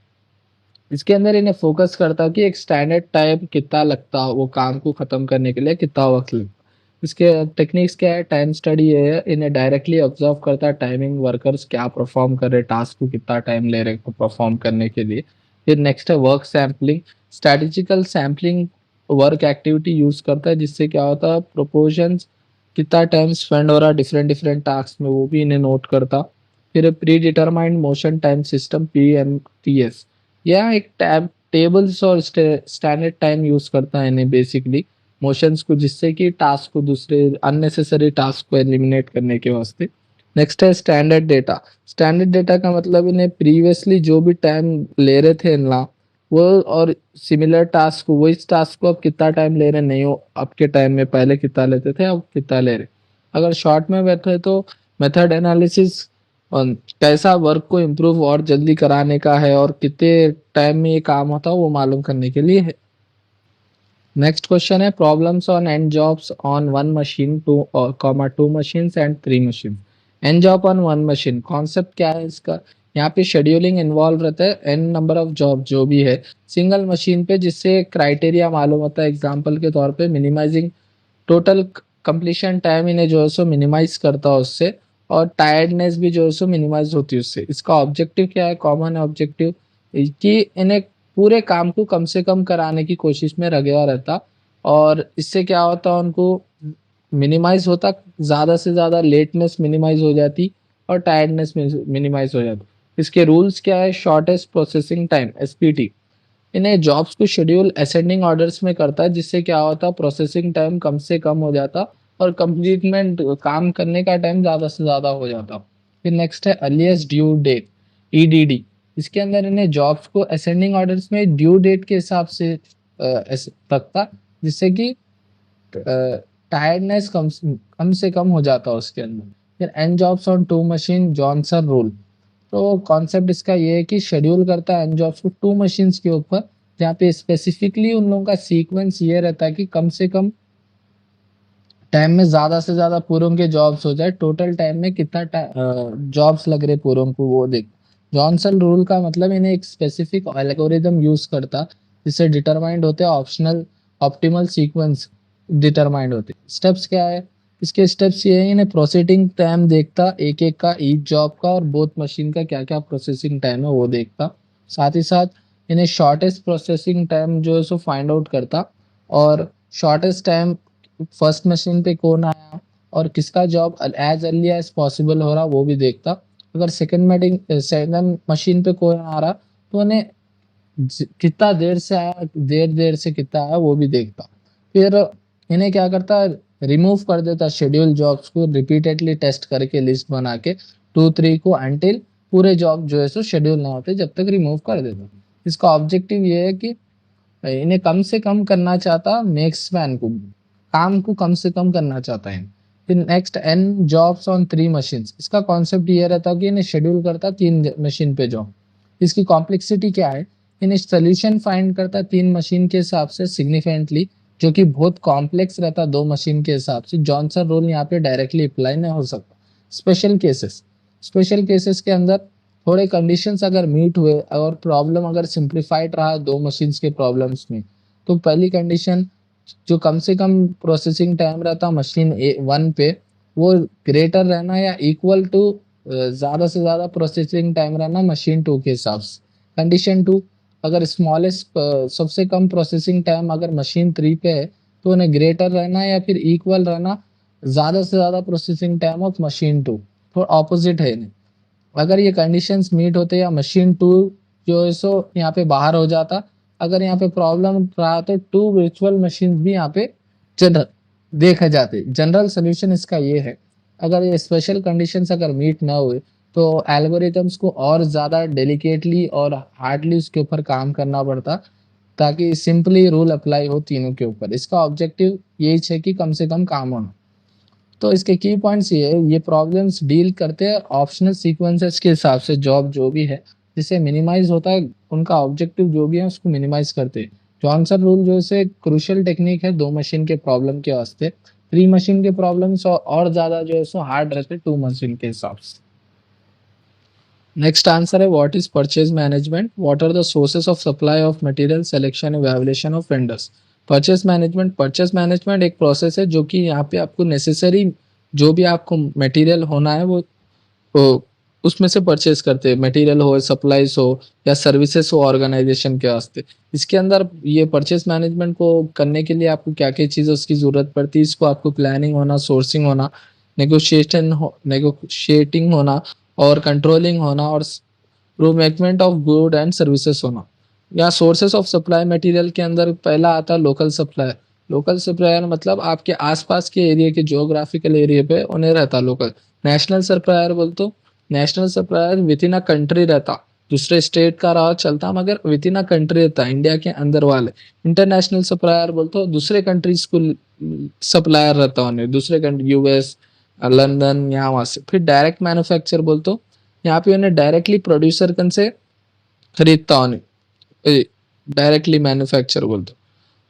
[SPEAKER 1] इसके अंदर इन्हें फोकस करता कि एक स्टैंडर्ड टाइम कितना लगता वो काम को खत्म करने के लिए, कितना वक्त लगता। इसके टेक्निक्स क्या है? टाइम स्टडी है, इन्हें डायरेक्टली ऑब्जर्व करता है टाइमिंग, वर्कर्स क्या परफॉर्म कर रहे, टास्क को कितना टाइम ले रहे परफॉर्म करने के लिए। फिर नेक्स्ट है work sampling. Strategical sampling work activity use करता है, जिससे क्या होता है प्रोपोर्शन कितना टाइम स्पेंड हो रहा है डिफरेंट डिफरेंट टास्क में, वो भी इन्हें नोट करता। फिर pre determined motion time system, PMTS, यह एक टैब टेबल्स और स्टैंडर्ड टाइम यूज करता है इन्हें बेसिकली मोशंस को, जिससे कि टास्क को दूसरे अननेसेसरी टास्क को एलिमिनेट करने के वास्ते। नेक्स्ट है स्टैंडर्ड डेटा। स्टैंडर्ड डेटा का मतलब इन्हें प्रीवियसली जो भी टाइम ले रहे थे इनला वो, और सिमिलर टास्क को, वो इस टास्क को अब कितना टाइम ले रहे नहीं हो, अब के टाइम में पहले कितना लेते थे अब कितना ले रहे। अगर शॉर्ट में बैठे तो मेथड एनालिसिस और कैसा वर्क को इम्प्रूव और जल्दी कराने का है और कितने टाइम में ये काम होता है वो मालूम करने के लिए है। नेक्स्ट क्वेश्चन है problems on N jobs on one machine, two machines and three machine. N job on one machine concept क्या है इसका? यहाँ पे शेड्यूलिंग इन्वॉल्व रहता है, एन नंबर ऑफ जॉब जो भी है सिंगल मशीन पे, जिससे क्राइटेरिया मालूम होता है। एग्जांपल के तौर पे मिनिमाइजिंग टोटल कंप्लीशन टाइम, इन्हें जो है सो मिनिमाइज करता है उससे, और टायर्डनेस भी जो है सो मिनिमाइज होती है उससे। इसका ऑब्जेक्टिव क्या है? कॉमन ऑब्जेक्टिव कि इन्हें पूरे काम को कम से कम कराने की कोशिश में लगा रहता, और इससे क्या होता उनको मिनिमाइज होता, ज़्यादा से ज़्यादा लेटनेस मिनिमाइज हो जाती और टायर्डनेस मिनिमाइज हो जाती। इसके रूल्स क्या है? Shortest processing time, SPT। इन्हें जॉब्स को शेड्यूल असेंडिंग ऑर्डर्स में करता है, जिससे क्या होता प्रोसेसिंग टाइम कम से कम हो जाता और कंप्लीटमेंट काम करने का टाइम ज़्यादा से ज़्यादा हो जाता। फिर नेक्स्ट है अर्लीस्ट ड्यू डेट, EDD। इसके अंदर इन्हें जॉब्स को असेंडिंग ऑर्डर्स में ड्यू डेट के हिसाब से रखता, जिससे कि टायर्डनेस कम से कम हो जाता उसके अंदर। फिर N jobs on two machine, Johnson rule. तो कॉन्सेप्ट इसका ये है कि शेड्यूल करता है एन जॉब्स को 2 मशीन्स के ऊपर, जहाँ पे स्पेसिफिकली उन लोगों का सीक्वेंस ये रहता है कि कम से कम टाइम में ज्यादा से ज्यादा पूरों के जॉब्स हो जाए, टोटल टाइम में कितना जॉब्स लग रहे पूरों को वो देख। जॉनसन रूल का मतलब इन्हें एक स्पेसिफिक एल्गोरिदम यूज करता, जिससे डिटरमाइंड होते हैं ऑप्शनल ऑप्टिमल सीक्वेंस डिटरमाइंड होते। स्टेप्स क्या है इसके? स्टेप्स ये है, इन्हें प्रोसेसिंग टाइम देखता एक एक का, ईच जॉब का और बोथ मशीन का क्या क्या प्रोसेसिंग टाइम है वो देखता। साथ ही साथ इन्हें शॉर्टेस्ट प्रोसेसिंग टाइम जो है सो फाइंड आउट करता, और शॉर्टेस्ट टाइम फर्स्ट मशीन पे कौन आया और किसका job as early as possible हो रहा वो भी देखता। अगर सेकंड मशीन पे कोई आ रहा तो उन्हें कितना देर से आया, देर से कितना आया वो भी देखता। फिर इन्हें क्या करता, रिमूव कर देता शेड्यूल जॉब्स को, रिपीटेडली टेस्ट करके लिस्ट बना के 2-3 को, अंटिल पूरे जॉब जो है सो शेड्यूल ना होते जब तक रिमूव कर देता। इसका ऑब्जेक्टिव ये है कि इन्हें कम से कम करना चाहता, नेक्स्ट स्पैन को, काम को कम से कम करना चाहता है। फिर next N jobs on 3 machine, इसका कॉन्सेप्ट ये रहता कि इन्हें शेड्यूल करता 3 मशीन पे जॉब। इसकी कॉम्प्लेक्सिटी क्या है, इन्हें सोल्यूशन फाइंड करता 3 मशीन के हिसाब से सिग्निफिकेंटली, जो कि बहुत कॉम्प्लेक्स रहता 2 मशीन के हिसाब से। जॉनसन रूल यहाँ पे डायरेक्टली अप्लाई नहीं हो सकता। स्पेशल केसेस के अंदर थोड़े कंडीशंस अगर मीट हुए और प्रॉब्लम अगर सिंप्लीफाइड रहा 2 मशीन्स के प्रॉब्लम्स में, तो पहली कंडीशन जो कम से कम प्रोसेसिंग टाइम रहता मशीन वन पे, वो ग्रेटर रहना या इक्वल टू ज्यादा से ज्यादा प्रोसेसिंग टाइम रहना मशीन 2 के हिसाब से। कंडीशन 2, अगर स्मॉलेस्ट सबसे कम प्रोसेसिंग टाइम अगर मशीन 3 पे है, तो उन्हें ग्रेटर रहना या फिर इक्वल रहना ज्यादा से ज्यादा प्रोसेसिंग टाइम ऑफ मशीन 2। तो ऑपोजिट है इन्हें। अगर ये कंडीशंस मीट होते या मशीन 2 जो है सो यहाँ पे बाहर हो जाता। अगर यहाँ पे प्रॉब्लम रहा तो 2 वर्चुअल मशीन भी यहाँ पे जनरल देखा जाते। जनरल सोल्यूशन इसका ये है, अगर ये स्पेशल कंडीशंस अगर मीट ना हुए तो एल्गोरिथम्स को और ज़्यादा डेलिकेटली और हार्डली उसके ऊपर काम करना पड़ता, ताकि सिंपली रूल अप्लाई हो तीनों के ऊपर। इसका ऑब्जेक्टिव यही है कि कम से कम काम होना। तो इसके की पॉइंट्स ये है, ये प्रॉब्लम्स डील करते हैं ऑप्शनल सीक्वेंसेस के हिसाब से, जॉब जो भी है जिसे मिनिमाइज होता है, उनका ऑब्जेक्टिव जो भी है उसको मिनिमाइज करते हैं। जॉनसन रूल जो है क्रूशियल टेक्निक है 2 मशीन के प्रॉब्लम के वास्ते। 3 मशीन के प्रॉब्लम्स और ज्यादा जो है सो हार्ड रहते 2 मशीन के हिसाब से। नेक्स्ट आंसर है, what is purchase management, what are the sources of supply of material, selection, evaluation of vendors. Purchase management एक प्रोसेस है जो कि यहाँ पे आपको नेसेसरी जो भी आपको मटेरियल होना है वो उसमें से परचेज करते हैं। मटेरियल हो, सप्लाईज हो या सर्विसेज हो ऑर्गेनाइजेशन के वास्ते। इसके अंदर ये परचेज मैनेजमेंट को करने के लिए आपको क्या क्या चीज़ उसकी ज़रूरत पड़ती है, इसको आपको प्लानिंग होना, सोर्सिंग होना, नेगोशिएटिंग होना और कंट्रोलिंग होना और procurement of good and services होना। या सोर्सेस ऑफ सप्लाई मटेरियल के अंदर पहला आता है लोकल सप्लायर। लोकल सप्लायर मतलब आपके आसपास के एरिया के ज्योग्राफिकल एरिया पे उन्हें रहता लोकल। नेशनल सप्लायर बोल तो national supplier with in a country रहता, दूसरे स्टेट का रहा चलता मगर विद इन अ कंट्री रहता, इंडिया के अंदर वाले। इंटरनेशनल सप्लायर बोल तो दूसरे कंट्रीज को सप्लायर रहता उन्हें, दूसरे कंट्री यूएस, लंदन, यहाँ वहाँ से। फिर डायरेक्ट मैन्युफैक्चर बोल तो यहाँ पे उन्हें डायरेक्टली प्रोड्यूसर कन से खरीदता उन्हें, डायरेक्टली मैन्युफैक्चर बोल दो,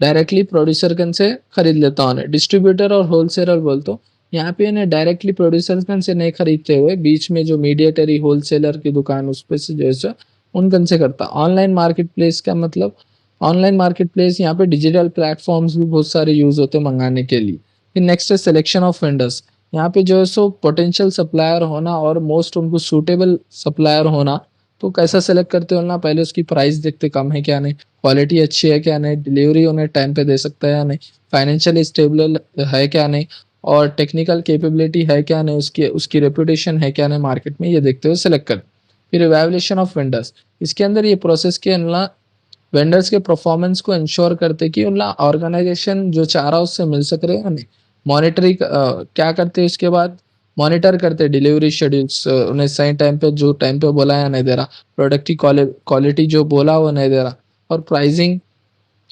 [SPEAKER 1] डायरेक्टली प्रोड्यूसर कन से खरीद लेता हूँ। डिस्ट्रीब्यूटर और होलसेलर बोल तो यहाँ पे इन्हें डायरेक्टली प्रोड्यूसर कन से नहीं खरीदते हुए बीच में जो मीडिएटरी होलसेलर की दुकान उस पे से जैसे उन कन से करता। ऑनलाइन मार्केट प्लेस का मतलब, ऑनलाइन मार्केट प्लेस यहाँ पे डिजिटल प्लेटफॉर्म्स भी बहुत सारे यूज होते हैं मंगाने के लिए। फिर नेक्स्ट है सिलेक्शन ऑफ वेंडर्स। यहाँ पे जो है सो पोटेंशियल सप्लायर होना और मोस्ट उनको सूटेबल सप्लायर होना। तो कैसा सेलेक्ट करते हो ना, पहले उसकी प्राइस देखते कम है क्या नहीं, क्वालिटी अच्छी है क्या नहीं, डिलीवरी उन्हें टाइम पे दे सकता है या नहीं, फाइनेंशियल स्टेबल है क्या नहीं, और टेक्निकल कैपेबिलिटी है क्या नहीं, उसकी उसकी रेपुटेशन है क्या नहीं मार्केट में, ये देखते हुए सेलेक्ट कर। फिर इवैल्यूएशन ऑफ वेंडर्स, इसके अंदर ये प्रोसेस के अलावा वेंडर्स के परफॉर्मेंस को इंश्योर करते कि उनका ऑर्गेनाइजेशन जो चाह रहा उससे मिल सक रहे हैं नहीं। मॉनिटरी क्या करते हैं उसके बाद, मॉनिटर करते डिलीवरी शेड्यूल्स, उन्हें सही टाइम पे जो टाइम पे बोला या नहीं दे रहा, प्रोडक्ट की क्वालिटी जो बोला वो नहीं दे रहा, और प्राइसिंग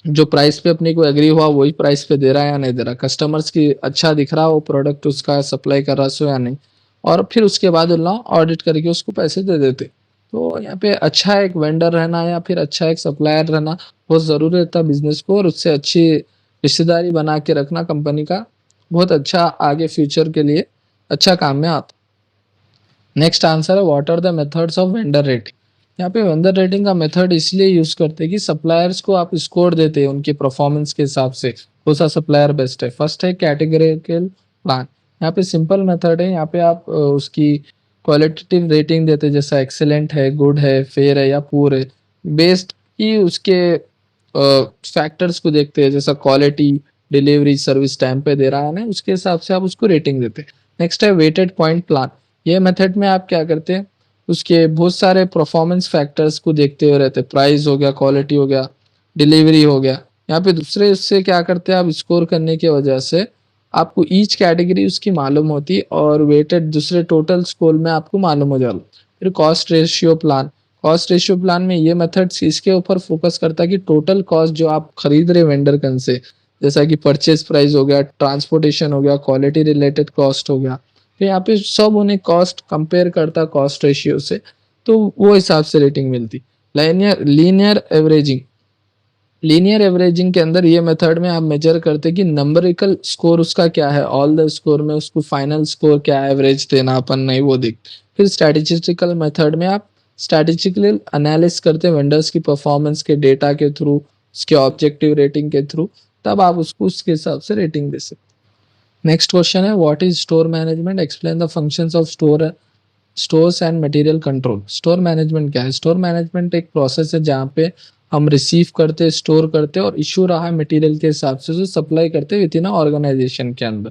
[SPEAKER 1] जो प्राइस पे अपने को एग्री हुआ वही प्राइस पे दे रहा है या नहीं दे रहा, कस्टमर्स की अच्छा दिख रहा वो प्रोडक्ट उसका सप्लाई कर रहा सो या नहीं। और फिर उसके बाद उन ऑडिट करके उसको पैसे दे देते। तो यहाँ पे अच्छा एक वेंडर रहना या फिर अच्छा एक सप्लायर रहना बहुत ज़रूरी रहता है बिजनेस को, और उससे अच्छी रिश्तेदारी बना के रखना कंपनी का बहुत अच्छा आगे फ्यूचर के लिए अच्छा काम में आता। नेक्स्ट आंसर है what are the methods of vendor rating. यहाँ पे वेंडर रेटिंग का मेथड इसलिए यूज करते हैं कि सप्लायर्स को आप स्कोर देते हैं उनके परफॉर्मेंस के हिसाब से कौन सा सप्लायर बेस्ट है। फर्स्ट है कैटेगरिकल प्लान। यहाँ पे सिंपल मेथड है, यहाँ पे आप उसकी क्वालिटेटिव रेटिंग देते हैं, जैसा एक्सेलेंट है, गुड है, फेयर है या पुअर है, बेस्ड की उसके फैक्टर्स को देखते हैं, जैसा क्वालिटी, डिलीवरी, सर्विस टाइम पे दे रहा है ना, उसके हिसाब से आप उसको रेटिंग देते हैं। नेक्स्ट है वेटेड पॉइंट प्लान। ये मेथड में आप क्या करते हैं, उसके बहुत सारे परफॉर्मेंस फैक्टर्स को देखते हुए रहते हैं, प्राइस हो गया, क्वालिटी हो गया, डिलीवरी हो गया। यहाँ पे दूसरे उससे क्या करते हैं, आप स्कोर करने की वजह से आपको ईच कैटेगरी उसकी मालूम होती और वेटेड दूसरे टोटल स्कोर में आपको मालूम हो जाता। फिर cost ratio plan. Cost ratio plan में ये मेथड इसके ऊपर फोकस करता है कि टोटल कॉस्ट जो आप खरीद रहे वेंडर कन से, जैसा कि परचेज प्राइस हो गया, ट्रांसपोर्टेशन हो गया, क्वालिटी रिलेटेड कॉस्ट हो गया, तो यहाँ पे सब उन्हें कॉस्ट कंपेयर करता कॉस्ट रेशियो से, तो वो हिसाब से रेटिंग मिलती। Linear linear averaging. Linear averaging के अंदर ये मेथड में आप मेजर करते कि नंबरिकल स्कोर उसका क्या है, ऑल द स्कोर में उसको फाइनल स्कोर क्या एवरेज देना अपन नहीं वो देख। फिर स्टैटिस्टिकल मेथड में आप स्टैटिस्टिकल एनालिसिस करते वेंडर्स की परफॉर्मेंस के डेटा के थ्रू, उसके ऑब्जेक्टिव रेटिंग के थ्रू, तब आप उसको उसके हिसाब से रेटिंग दे सकते। नेक्स्ट क्वेश्चन है what is store management, explain the functions of stores and material control. Store management क्या है? स्टोर मैनेजमेंट एक प्रोसेस है जहाँ पे हम रिसीव करते, स्टोर करते और इशू रहा है मटेरियल के हिसाब से सप्लाई करते विद इन ऑर्गेनाइजेशन के अंदर।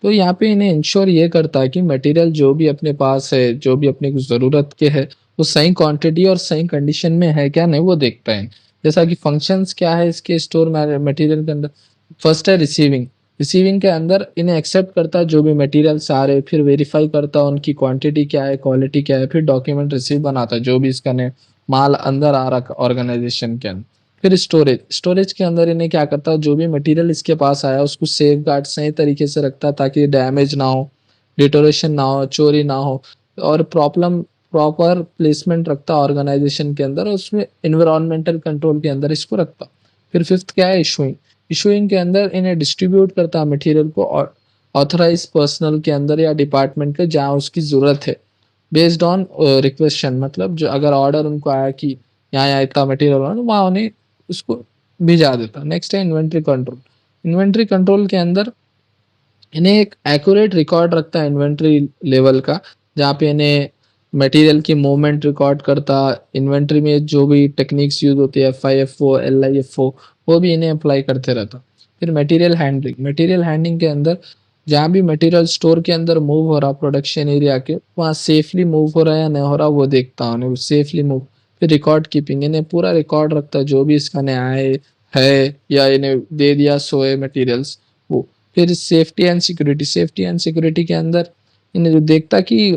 [SPEAKER 1] तो यहाँ पे इन्हें इंश्योर ये करता है कि मटेरियल जो भी अपने पास है, जो भी अपने को ज़रूरत के है, वो सही क्वांटिटी और सही कंडीशन में है क्या नहीं वो देखता है। जैसा कि फंक्शंस क्या है इसके स्टोर मटेरियल के अंदर, फर्स्ट है रिसीविंग। रिसीविंग के अंदर इन्हें एक्सेप्ट करता है जो भी मटेरियल्स आ रहे, फिर वेरीफाई करता है उनकी क्वांटिटी क्या है, क्वालिटी क्या है, फिर डॉक्यूमेंट रिसीव बनाता है जो भी इसका ने माल अंदर आ रहा ऑर्गेनाइजेशन के अंदर। फिर स्टोरेज। स्टोरेज के अंदर इन्हें क्या करता है, जो भी मटेरियल इसके पास आया उसको सेफ गार्ड सही तरीके से रखता है ताकि डैमेज ना हो, डिटोरेशन ना हो, चोरी ना हो, और प्रॉपर प्लेसमेंट रखता ऑर्गेनाइजेशन के अंदर, और उसमें इन्वायरमेंटल कंट्रोल के अंदर इसको रखता। फिर फिफ्थ क्या है, इशूइंग। इशूइंग के अंदर इन्हें डिस्ट्रीब्यूट करता मटेरियल को ऑथराइज पर्सनल के अंदर या डिपार्टमेंट के जहाँ उसकी ज़रूरत है, बेस्ड ऑन रिक्वेशन, मतलब जो अगर ऑर्डर उनको आया कि यहाँ यहाँ इतना मटेरियल हो तो वहाँ उन्हें उसको भिजा देता। नेक्स्ट है इन्वेंट्री कंट्रोल। इन्वेंट्री कंट्रोल के अंदर इन्हें एक एक्यूरेट रिकॉर्ड रखता है इन्वेंट्री लेवल का, जहाँ पे इन्हें मटेरियल की मूवमेंट रिकॉर्ड करता, इन्वेंट्री में जो भी टेक्निक्स यूज होती है FIFO, LIFO, वो भी इन्हें अप्लाई करते रहता। फिर मटेरियल हैंडलिंग। मटेरियल हैंडलिंग के अंदर जहाँ भी मटेरियल स्टोर के अंदर मूव हो रहा प्रोडक्शन एरिया के, वहाँ सेफली मूव हो रहा है या नहीं हो रहा वो देखता हूँ, सेफली मूव। फिर रिकॉर्ड कीपिंग, इन्हें पूरा रिकॉर्ड रखता है जो भी इसका नया है या इन्हें दे दिया सोए मटेरियल्स वो। फिर safety and security. Safety and security के अंदर इन्हें जो देखता कि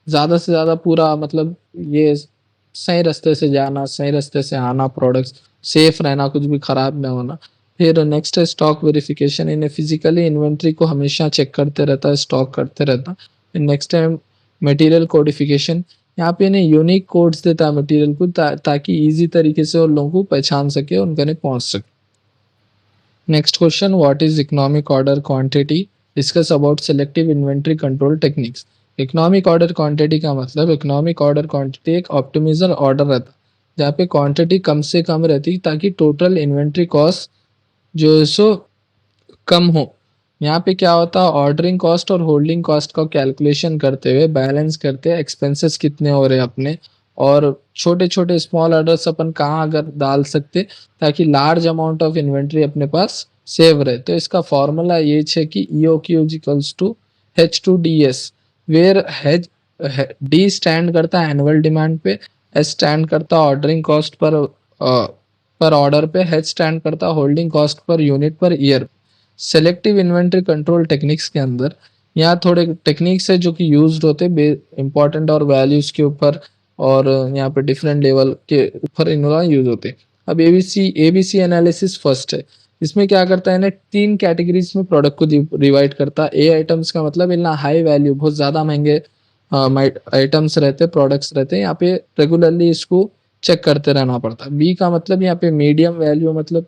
[SPEAKER 1] ज़्यादा से ज़्यादा पूरा मतलब ये सही रास्ते से जाना, सही रास्ते से आना, प्रोडक्ट्स सेफ रहना, कुछ भी खराब ना होना। फिर नेक्स्ट है स्टॉक वेरिफिकेशन। इन्हें फिजिकली इन्वेंट्री को हमेशा चेक करते रहता है, स्टॉक करते रहता। फिर नेक्स्ट है मटेरियल कोडिफिकेशन। यहाँ पे इन्हें यूनिक कोड्स देता है मटेरियल को ताकि इजी तरीके से उन लोगों को पहचान सके, उनके ने पहुंच सके। Next question what is economic order quantity, discuss about selective inventory control techniques. Economic order quantity का मतलब, इकोनॉमिक ऑर्डर क्वांटिटी एक ऑप्टिमिजल ऑर्डर रहता है जहाँ पे क्वांटिटी कम से कम रहती ताकि टोटल इन्वेंट्री कॉस्ट जो है सो कम हो। यहाँ पे क्या होता है, ऑर्डरिंग कॉस्ट और होल्डिंग कॉस्ट का कैलकुलेशन करते हुए बैलेंस करते हैं एक्सपेंसेस कितने हो रहे हैं अपने, और छोटे छोटे स्मॉल ऑर्डर्स अपन कहाँ अगर डाल सकते ताकि लार्ज अमाउंट ऑफ इन्वेंट्री अपने पास सेव रहे। तो इसका फॉर्मूला ये है कि EOQ equals to H2DS, where has D stand करता है एनुअल डिमांड पे, एस स्टैंड करता ऑर्डरिंग कॉस्ट पर ऑर्डर पे, हेच स्टैंड करता holding cost per unit per year. Selective inventory control techniques के अंदर यहाँ थोड़े टेक्निक्स है जो कि यूज्ड होते इंपॉर्टेंट और वैल्यूज के ऊपर, और यहाँ पे डिफरेंट लेवल के ऊपर इनका यूज होते हैं। अब एबीसी एनालिसिस फर्स्ट है। इसमें क्या करता है ना, 3 कैटेगरीज में प्रोडक्ट को डिवाइड करता है। ए आइटम्स का मतलब इतना हाई वैल्यू, बहुत ज़्यादा महंगे आइटम्स रहते, प्रोडक्ट्स रहते हैं, यहाँ पे रेगुलरली इसको चेक करते रहना पड़ता है। बी का मतलब यहाँ पे मीडियम वैल्यू, मतलब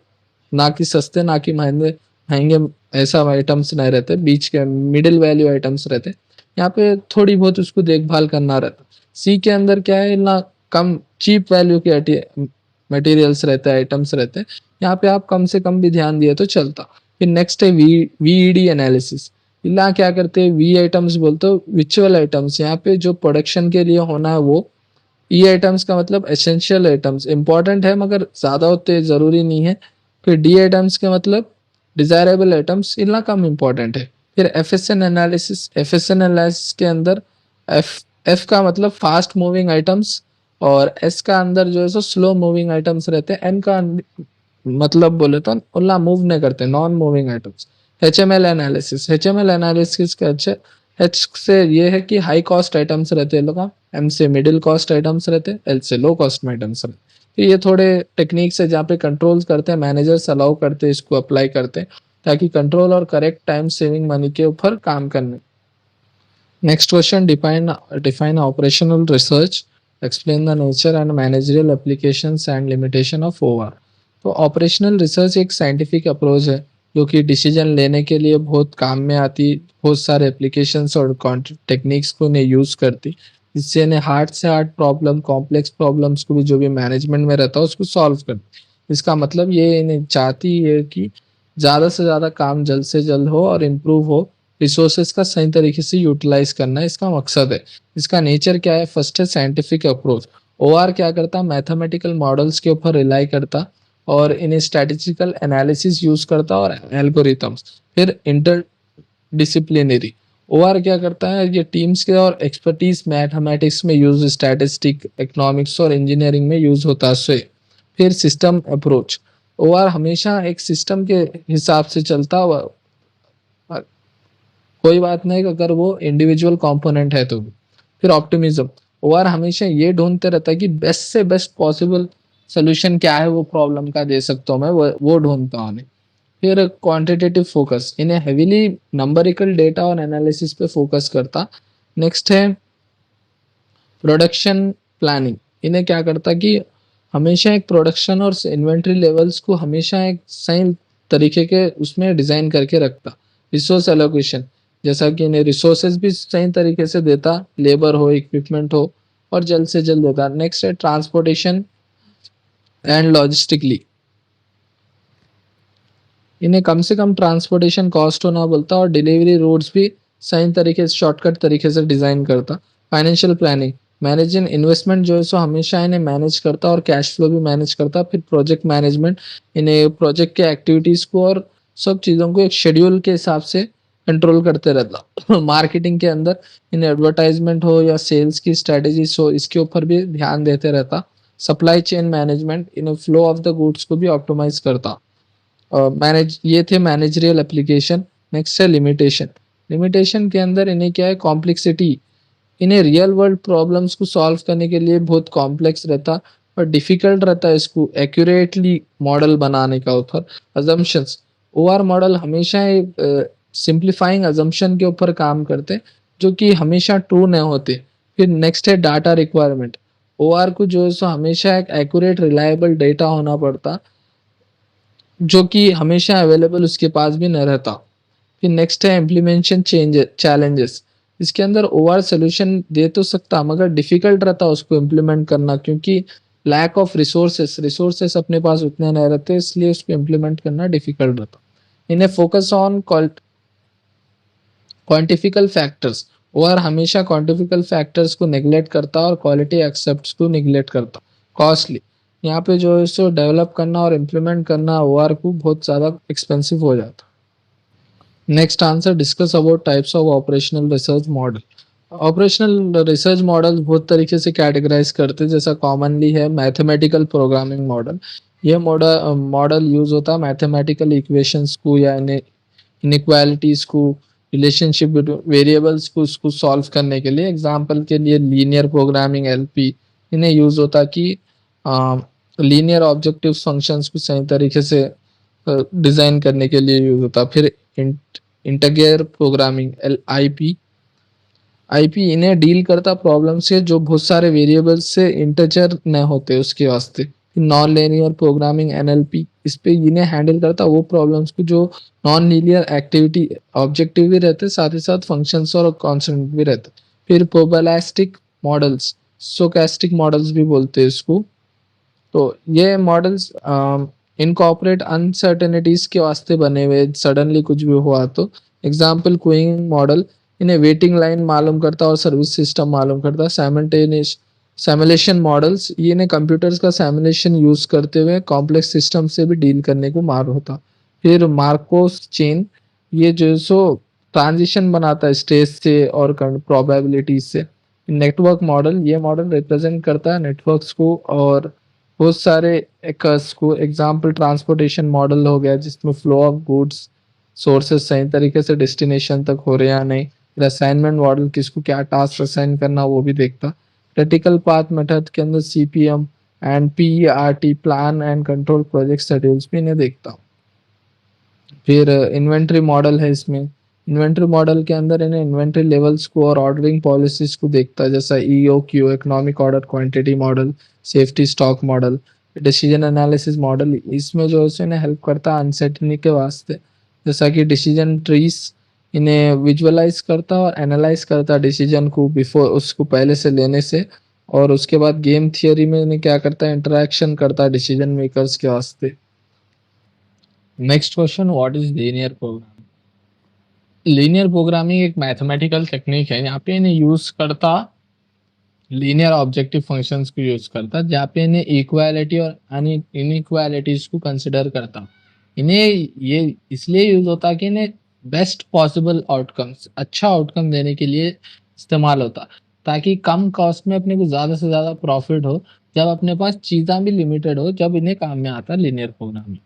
[SPEAKER 1] ना कि सस्ते ना कि महंगे महंगे ऐसा आइटम्स नहीं रहते, बीच के मिडिल वैल्यू आइटम्स रहते, यहाँ पे थोड़ी बहुत उसको देखभाल करना रहता। सी के अंदर क्या है ना, कम चीप वैल्यू के मटेरियल्स रहते हैं, आइटम्स रहते हैं, यहाँ पे आप कम से कम भी ध्यान दिए तो चलता। फिर नेक्स्ट है वीईडी एनालिसिस। इला क्या करते हैं, वी आइटम्स बोलते हो विचुअल आइटम्स, यहाँ पे जो प्रोडक्शन के लिए होना है वो। ई आइटम्स का मतलब एसेंशियल आइटम्स, इंपॉर्टेंट है मगर ज़्यादा होते जरूरी नहीं है। फिर डी आइटम्स का मतलब डिजायरेबल आइटम्स, इतना कम इंपॉर्टेंट है। फिर एफ एस एन एनालिसिस के अंदर एफ एफ का मतलब फास्ट मूविंग आइटम्स, और एस का अंदर जो है सो स्लो मूविंग आइटम्स रहते हैं। एन का मतलब बोले तो उल्ला मूव नहीं करते, non moving items. H M L analysis का अच्छा, एच से ये है कि हाई कॉस्ट आइटम्स रहते हैं लोग, एम से मिडिल कॉस्ट आइटम्स रहते हैं, एल से लो कॉस्ट में आइटम्स रहते हैं। तो ये थोड़े टेक्निक्स है जहाँ पे कंट्रोल्स करते हैं, मैनेजर्स अलाउ करते हैं, इसको अप्लाई करते हैं ताकि कंट्रोल और करेक्ट टाइम सेविंग मनी के ऊपर काम करने। Next question, define operational research, explain the nature and managerial applications and limitation of OR. तो ऑपरेशनल रिसर्च एक साइंटिफिक अप्रोच है जो कि डिसीजन लेने के लिए बहुत काम में आती, बहुत सारे एप्लीकेशंस और टेक्निक्स को ने यूज़ करती, जिससे इन्हें हार्ड से हार्ड प्रॉब्लम, कॉम्प्लेक्स प्रॉब्लम्स को भी जो भी मैनेजमेंट में रहता है उसको सॉल्व करती। इसका मतलब ये इन्हें चाहती है कि ज़्यादा से ज़्यादा काम जल्द से जल्द हो और इम्प्रूव हो, रिसोर्सेज का सही तरीके से यूटिलाइज करना है इसका मकसद है। इसका नेचर क्या है, फर्स्ट है साइंटिफिक अप्रोच। ओआर क्या करता, मैथमेटिकल मॉडल्स के ऊपर रिलाई करता और इन्हें स्टैटिस्टिकल एनालिसिस यूज करता और एल्गोरिथम्स। फिर इंटर डिसिप्लिनरी, ओआर क्या करता है, ये टीम्स के और एक्सपर्टीज मैथमेटिक्स में यूज, स्टैटिस्टिक, इकोनॉमिक्स और इंजीनियरिंग में यूज होता है। फिर सिस्टम अप्रोच, ओआर हमेशा एक सिस्टम के हिसाब से चलता हुआ, कोई बात नहीं अगर वो इंडिविजुअल कंपोनेंट है तो भी। फिर ऑप्टिमिज्म, ओआर हमेशा ये ढूंढते रहता है कि बेस्ट से बेस्ट पॉसिबल सोल्यूशन क्या है वो प्रॉब्लम का दे सकता हूँ मैं, वो ढूंढता हूँ। फिर क्वांटिटेटिव फोकस, इन्हें हेविली नंबरिकल डेटा और एनालिसिस पे फोकस करता। नेक्स्ट है प्रोडक्शन प्लानिंग, इन्हें क्या करता कि हमेशा एक प्रोडक्शन और इन्वेंट्री लेवल्स को हमेशा एक सही तरीके के उसमें डिजाइन करके रखता। रिसोर्स एलोकेशन, जैसा कि इन्हें रिसोर्सेज भी सही तरीके से देता, लेबर हो, इक्विपमेंट हो, और जल्द से जल्द देता। नेक्स्ट है ट्रांसपोर्टेशन एंड लॉजिस्टिकली, इन्हें कम से कम ट्रांसपोर्टेशन कॉस्ट होना बोलता और डिलीवरी रूट्स भी सही तरीके से, शॉर्टकट तरीके से डिजाइन करता। फाइनेंशियल प्लानिंग, मैनेजिंग इन्वेस्टमेंट जो है सो हमेशा इन्हें मैनेज करता और कैश फ्लो भी मैनेज करता। फिर प्रोजेक्ट मैनेजमेंट, इन्हें प्रोजेक्ट के एक्टिविटीज को और सब चीज़ों को एक शेड्यूल के हिसाब से कंट्रोल करते रहता। मार्केटिंग के अंदर इन्हें एडवर्टाइजमेंट हो या सेल्स की स्ट्रेटेजीज हो, इसके ऊपर भी ध्यान देते रहता। सप्लाई चेन मैनेजमेंट, इन्हें फ्लो ऑफ द गुड्स को भी ऑप्टिमाइज करता। मैनेज, ये थे मैनेजरियल एप्लीकेशन। नेक्स्ट है लिमिटेशन। लिमिटेशन के अंदर इन्हें क्या है, कॉम्प्लेक्सिटी, इन्हें रियल वर्ल्ड प्रॉब्लम्स को सॉल्व करने के लिए बहुत कॉम्प्लेक्स रहता और डिफिकल्ट रहता है इसको एक्यूरेटली मॉडल बनाने का ऊपर। अजम्पशंस, ओआर मॉडल हमेशा एक सिंप्लीफाइंग अजम्पशन के ऊपर काम करते जो कि हमेशा ट्रू नहीं होते। फिर नेक्स्ट है डाटा रिक्वायरमेंट, ओआर को जो है सो हमेशा एक एक्यूरेट रिलायबल डेटा होना पड़ता जो कि हमेशा अवेलेबल उसके पास भी न रहता। फिर नेक्स्ट है इम्प्लीमेंटेशन चैलेंजेस, इसके अंदर ओआर सोल्यूशन दे तो सकता मगर डिफिकल्ट रहता उसको इम्प्लीमेंट करना, क्योंकि लैक ऑफ रिसोर्सेस अपने पास उतने नहीं रहते, इसलिए उसको इम्प्लीमेंट करना डिफिकल्ट रहता। इन्हें फोकस ऑन क्वांटिफिकल फैक्टर्स, ओआर हमेशा क्वांटिफिकल फैक्टर्स को नेग्लेक्ट करता और क्वालिटी एक्सेप्ट्स को नेग्लेक्ट करता। कॉस्टली, यहाँ पे जो है सो डेवलप करना और इम्प्लीमेंट करना ओआर को बहुत ज़्यादा एक्सपेंसिव हो जाता। Next answer, discuss about types of operational research model. Operational research model बहुत तरीके से कैटेगराइज करते हैं, जैसा कॉमनली है मैथमेटिकल प्रोग्रामिंग मॉडल। ये मॉडल यूज होता है मैथमेटिकल इक्वेशंस को या इनइक्वालिटीज को, रिलेशनशिप वेरिएबल्स को उसको सॉल्व करने के लिए। एग्जांपल के लिए लीनियर प्रोग्रामिंग एलपी, इन्हें यूज होता कि लीनियर ऑब्जेक्टिव फंक्शंस को सही तरीके से डिजाइन करने के लिए यूज होता। फिर integral programming L I P, IP इन्हें डील करता प्रॉब्लम से जो बहुत सारे वेरिएबल्स से इंटरचर न होते उसके वास्ते। नॉन लीनियर प्रोग्रामिंग एनएलपी इस पे इन्हें हैंडल करता वो प्रॉब्लम्स को जो नॉन लीनियर एक्टिविटी ऑब्जेक्टिव भी रहते साथ ही साथ फंक्शंस और कॉन्स्टेंट भी रहते। फिर प्रोबेबिलिस्टिक मॉडल्स, स्टोकेस्टिक मॉडल्स भी बोलते हैं इसको। तो ये मॉडल्स इनकॉर्पोरेट अनसर्टेनिटीज के वास्ते बने हुए, सडनली कुछ भी हुआ तो। एग्जाम्पल क्यूइंग मॉडल इन्हें वेटिंग लाइन मालूम करता और सर्विस सिस्टम मालूम करता। साइमल्टेनियस सिमुलेशन मॉडल्स ये इन्हें कंप्यूटर्स का सिमुलेशन यूज करते हुए कॉम्प्लेक्स सिस्टम से भी डील करने को मार होता। फिर मार्कोस चेन ये जो सो ट्रांजिशन बनाता है स्टेज से और प्रोबेबिलिटीज से। नेटवर्क मॉडल ये मॉडल रिप्रेजेंट करता है नेटवर्क्स को और बहुत सारे एकर्स को। एग्जाम्पल ट्रांसपोर्टेशन मॉडल हो गया जिसमें फ्लो ऑफ गुड्स सोर्सेस सही तरीके से डेस्टिनेशन तक हो रहे हैं या नहीं। असाइनमेंट मॉडल किसको क्या टास्क असाइन करना वो भी देखता। क्रिटिकल पाथ मेथड के अंदर CPM and PERT plan and control project schedules भी इन्हें देखता। फिर इन्वेंट्री मॉडल है इसमें। इन्वेंट्री मॉडल के अंदर इन्हें इन्वेंट्री लेवल्स को और ऑर्डरिंग पॉलिसीज को देखता है जैसा EOQ economic order quantity model, safety stock model. Decision analysis model इसमें जो है इन्हें हेल्प करता है अनसर्टेनिटी के वास्ते, जैसा कि डिसीजन ट्रीज इन्हें विजुअलाइज करता और एनालाइज करता डिसीजन को बिफोर उसको पहले से लेने से। और उसके बाद गेम थियोरी में इन्हें क्या करता है इंटरेक्शन करता है डिसीजन मेकर्स के वास्ते। Next question, what is linear programming? Linear programming एक मैथमेटिकल टेक्निक है। यहाँ पे इन्हें यूज करता लीनियर ऑब्जेक्टिव फंक्शंस को यूज करता जहाँ पे इन्हें इक्वालिटी और इनइक्वालिटीज को कंसिडर करता। इन्हें ये इसलिए यूज होता कि इन्हें बेस्ट पॉसिबल आउटकम्स अच्छा आउटकम देने के लिए इस्तेमाल होता, ताकि कम कॉस्ट में अपने को ज़्यादा से ज़्यादा प्रॉफिट हो जब अपने पास चीज़ें भी लिमिटेड हो, जब इन्हें काम में आता linear programming.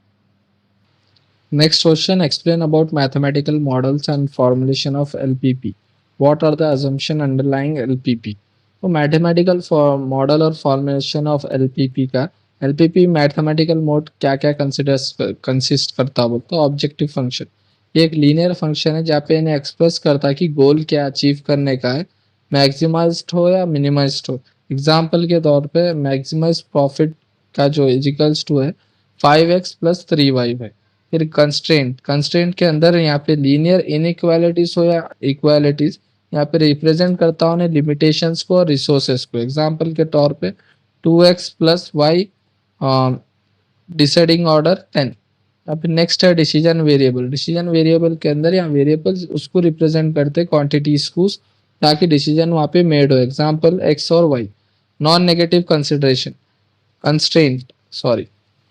[SPEAKER 1] Next question, explain about mathematical models and formulation of LPP. What are the assumption underlying LPP? तो मैथमेटिकल मॉडल और फॉर्मुलेशन ऑफ एलपीपी का, एलपीपी मैथमेटिकल मोड क्या क्या कंसिस्ट करता है बोलते ऑब्जेक्टिव फंक्शन। ये एक लीनियर फंक्शन है जहाँ पे इन्हें एक्सप्रेस करता है कि गोल क्या अचीव करने का है, मैक्सिमाइज्ड हो या मिनिमाइज्ड हो। एग्जाम्पल के तौर पे मैक्सिमाइज प्रॉफिट का जो इजिकल्स टू है 5x प्लस 3y है। फिर कंस्ट्रेंट, कंस्ट्रेंट के अंदर यहाँ पे लीनियर इनइक्वालिटीज हो या इक्वालिटीज यहाँ पे रिप्रेजेंट करता हूँ लिमिटेशंस को और रिसोर्सेस को। एग्जांपल के तौर पे 2x plus Y deciding order 10। यहाँ पे नेक्स्ट है डिसीजन वेरिएबल। डिसीजन वेरिएबल के अंदर यहाँ वेरिएबल्स उसको रिप्रेजेंट करते क्वांटिटीज को ताकि डिसीजन वहाँ पे मेड हो। एग्जाम्पल x और y। Non negative consideration constraint sorry,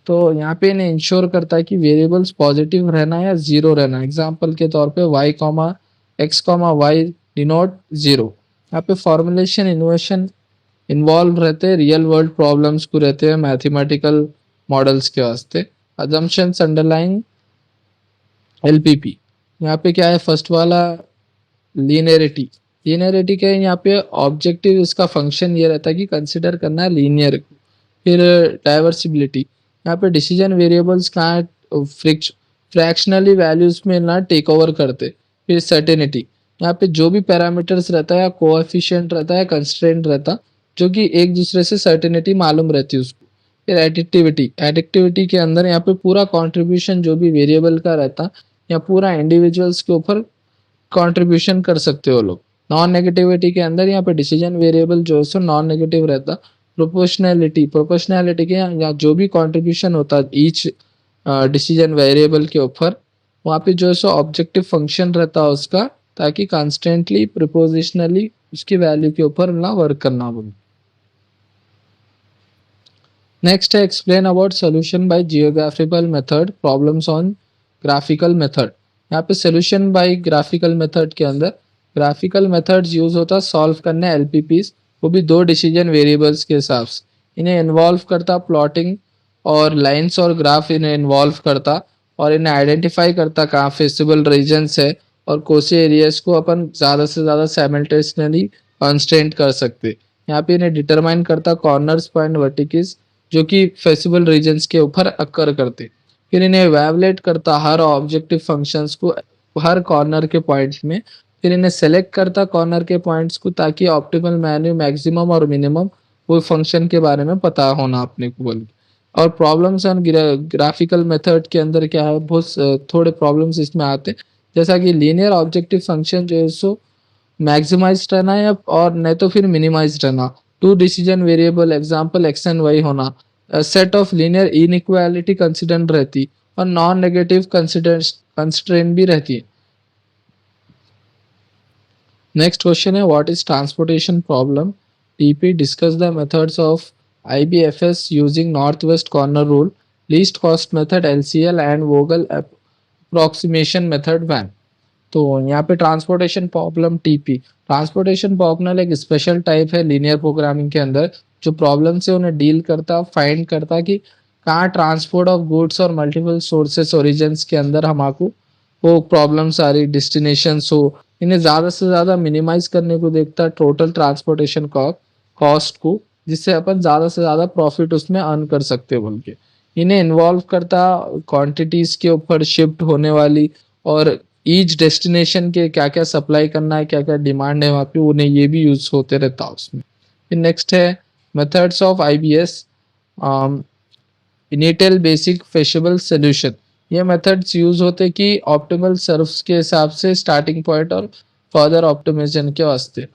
[SPEAKER 1] तो यहाँ पे इन्हें इंश्योर करता है कि वेरिएबल्स पॉजिटिव रहना या जीरो रहना। एग्जाम्पल के तौर पे y comma X comma Y denote zero. यहाँ पे फॉर्मुलेशन इन्वेशन इन्वॉल्व रहते हैं, रियल वर्ल्ड प्रॉब्लम्स को रहते हैं मैथमेटिकल मॉडल्स के वास्ते। अजम्पशंस अंडरलाइंग एलपीपी, यहाँ पे क्या है फर्स्ट वाला लीनियरिटी। लीनियरिटी क्या है यहाँ पे ऑब्जेक्टिव इसका फंक्शन ये रहता है कि कंसिडर करना है लीनियर। फिर डाइवर्सिबिलिटी, यहाँ पे डिसीजन वेरिएबल्स कहाँ फ्रैक्शनली वैल्यूज में ना टेक ओवर करते। फिर सर्टेनिटी, यहाँ पे जो भी पैरामीटर्स रहता है या कोएफिशिएंट रहता है कंस्ट्रेंट रहता जो कि एक दूसरे से सर्टेनिटी मालूम रहती है उसको। फिर एडिक्टिविटी, एडिक्टिविटी के अंदर यहाँ पे पूरा कंट्रीब्यूशन जो भी वेरिएबल का रहता या पूरा इंडिविजुअल्स के ऊपर कंट्रीब्यूशन कर सकते हो लोग। नॉन नेगेटिविटी के अंदर यहाँ पे डिसीजन वेरिएबल जो है सो नॉन नेगेटिव रहता। प्रोपोर्शनैलिटी, प्रोपोर्शनैलिटी के यहाँ जो भी कंट्रीब्यूशन होता ईच डिसीजन वेरिएबल के ऊपर वहाँ पे जो है सो ऑब्जेक्टिव फंक्शन रहता है उसका, ताकि कॉन्स्टेंटली प्रिपोजिशनली उसकी वैल्यू के ऊपर ना वर्क करना पड़े। नेक्स्ट है explain about solution bye geographical method problems on graphical method. यहाँ पे सोल्यूशन बाय ग्राफिकल मेथड के अंदर ग्राफिकल मेथड्स यूज होता सॉल्व करने एलपीपीज, वो भी दो डिसीजन वेरिएबल्स के हिसाब से। इन्हें इन्वॉल्व करता प्लॉटिंग और लाइंस और ग्राफ इन्हें इन्वॉल्व करता और इन्हें आइडेंटिफाई करता कहाँ फेसिबल रीजन्स है और कोसे एरियाज को अपन ज़्यादा से ज़्यादा साइमल्टेनियसली कंस्ट्रेंट कर सकते। यहाँ पे इन्हें डिटरमाइन करता कॉर्नर्स पॉइंट वर्टिकल्स जो कि फेसिबल रीजन्स के ऊपर अक्कर करते। फिर इन्हें वैवलेट करता हर ऑब्जेक्टिव फंक्शंस को हर कॉर्नर के पॉइंट्स में फिर इन्हें सेलेक्ट करता कॉर्नर के पॉइंट्स को, ताकि ऑप्टिमल वैल्यू मैक्सिमम और मिनिमम वो फंक्शन के बारे में पता होना अपने को बोल के। और प्रॉब्लम्स एंड ग्राफिकल मेथड के अंदर क्या है, बहुत थोड़े प्रॉब्लम्स इसमें आते हैं, जैसा कि लीनियर ऑब्जेक्टिव फंक्शन जो है सो मैक्सिमाइज रहना या और नहीं तो फिर मिनिमाइज रहना, two decision variable example x and y होना, set of linear inequality constraint रहती, और नॉन नेगेटिव कंसिडेंट भी रहती है। नेक्स्ट क्वेश्चन है what is transportation problem. TP discuss the methods of IBFS using north west corner rule, least cost method LCL and Vogel approximation method VAM. तो यहाँ पे transportation problem TP, transportation problem एक स्पेशल टाइप है लीनियर प्रोग्रामिंग के अंदर, जो प्रॉब्लम से उन्हें डील करता, फाइंड करता कि कहाँ ट्रांसपोर्ट ऑफ गुड्स और मल्टीपल सोर्सेस ओरिजिन्स के अंदर हमारे वो प्रॉब्लम्स आ रही, डेस्टिनेशन हो, इन्हें ज़्यादा से ज़्यादा मिनिमाइज करने को देखता है टोटल ट्रांसपोर्टेशन कॉस्ट को, जिससे अपन ज़्यादा से ज़्यादा प्रॉफिट उसमें अर्न कर सकते हैं बोल के। इन्हें इन्वॉल्व करता क्वांटिटीज़ के ऊपर शिफ्ट होने वाली, और ईच डेस्टिनेशन के क्या क्या सप्लाई करना है, क्या क्या डिमांड है वहाँ पे, उन्हें ये भी यूज होते रहता है उसमें। फिर नेक्स्ट है methods of IBS, initial basic feasible solution. ये मेथड्स यूज होते कि ऑप्टिमल सर्व्स के हिसाब से स्टार्टिंग पॉइंट और फर्दर ऑप्टिमाइजेशन के वास्ते।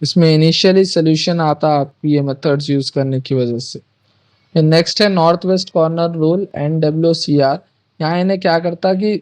[SPEAKER 1] इसमें इनिशियली सोल्यूशन आता है आपको ये मेथड्स यूज करने की वजह से। नेक्स्ट है north west corner rule NWCR। यहाँ इन्हें क्या करता कि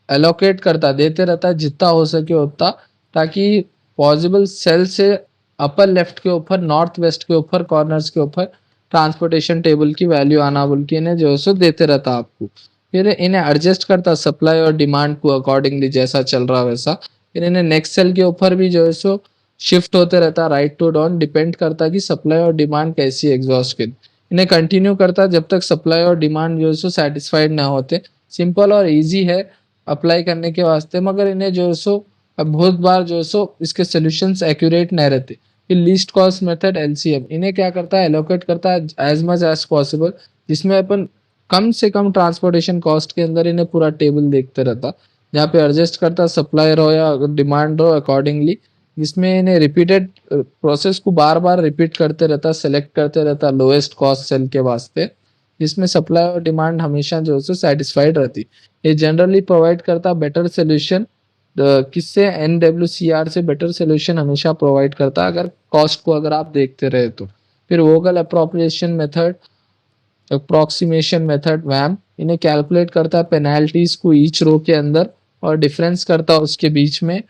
[SPEAKER 1] एलोकेट करता, देते रहता है जितना हो सके उतना, ताकि पॉसिबल सेल से अपर लेफ्ट के ऊपर, नॉर्थ वेस्ट के ऊपर, कॉर्नर्स के ऊपर ट्रांसपोर्टेशन टेबल की वैल्यू आना बोल के इन्हें जो है सो देते रहता आपको। फिर इन्हें एडजस्ट करता सप्लाई और डिमांड को अकॉर्डिंगली, जैसा चल रहा वैसा। फिर इन्हें नेक्स्ट सेल के ऊपर भी जो है सो शिफ्ट होते रहता, राइट टू डाउन, डिपेंड करता कि सप्लाई और डिमांड कैसी एग्जॉस्ट के। इन्हें कंटिन्यू करता जब तक सप्लाई और डिमांड जो है सो सेटिस्फाइड ना होते। सिंपल और इजी है अप्लाई करने के वास्ते, मगर इन्हें जो है सो अब बहुत बार जो है सो इसके सॉल्यूशंस एक्यूरेट नहीं रहते। फिर लीस्ट कॉस्ट मेथड LCM, इन्हें क्या करता है, एलोकेट करता है एज मच एज पॉसिबल, जिसमें अपन कम से कम ट्रांसपोर्टेशन कॉस्ट के अंदर इन्हें पूरा टेबल देखते रहता, जहाँ पे एडजस्ट करता सप्लाई रहो या डिमांड रहो अकॉर्डिंगली, जिसमें इन्हें रिपीटेड प्रोसेस को बार बार रिपीट करते रहता, सेलेक्ट करते रहता लोएस्ट कॉस्ट सेल के वास्ते, जिसमें सप्लाई और डिमांड हमेशा जो है सेटिस्फाइड रहती। ये जनरली प्रोवाइड करता बेटर सोल्यूशन, किससे, NWCR से बेटर सोल्यूशन हमेशा प्रोवाइड करता अगर कॉस्ट को अगर आप देखते रहे तो। फिर वोगल अप्रोप्रिएशन मेथड, अप्रोक्सीमेशन मेथड वैम, इन्हें कैलकुलेट करता है पेनाल्टीज को ईच रो के अंदर, और डिफरेंस करता उसके बीच में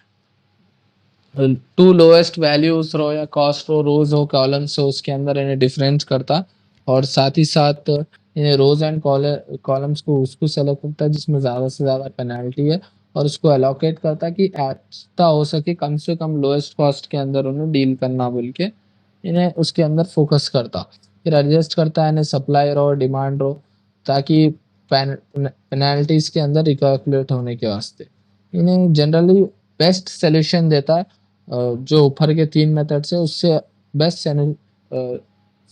[SPEAKER 1] टू लोएस्ट वैल्यूज रो या कॉस्ट रो, रोज हो कॉलम्स हो, उसके अंदर इन्हें डिफरेंस करता, और साथ ही साथ इन्हें रोज एंड कॉलम्स को उसको सेलेक्ट करता है जिसमें ज़्यादा से ज़्यादा पेनाल्टी है, और उसको एलोकेट करता कि ऐसा हो सके कम से कम लोएस्ट कॉस्ट के अंदर उन्हें डील करना बोल के इन्हें उसके अंदर फोकस करता। फिर एडजस्ट करता है इन्हें सप्लाई रो, डिमांड रो, ताकि पेनाल्टीज के अंदर रिकैलकुलेट होने के वास्ते। इन्हें जनरली बेस्ट सोल्यूशन देता है, जो ऊपर के तीन मेथड से उससे बेस्ट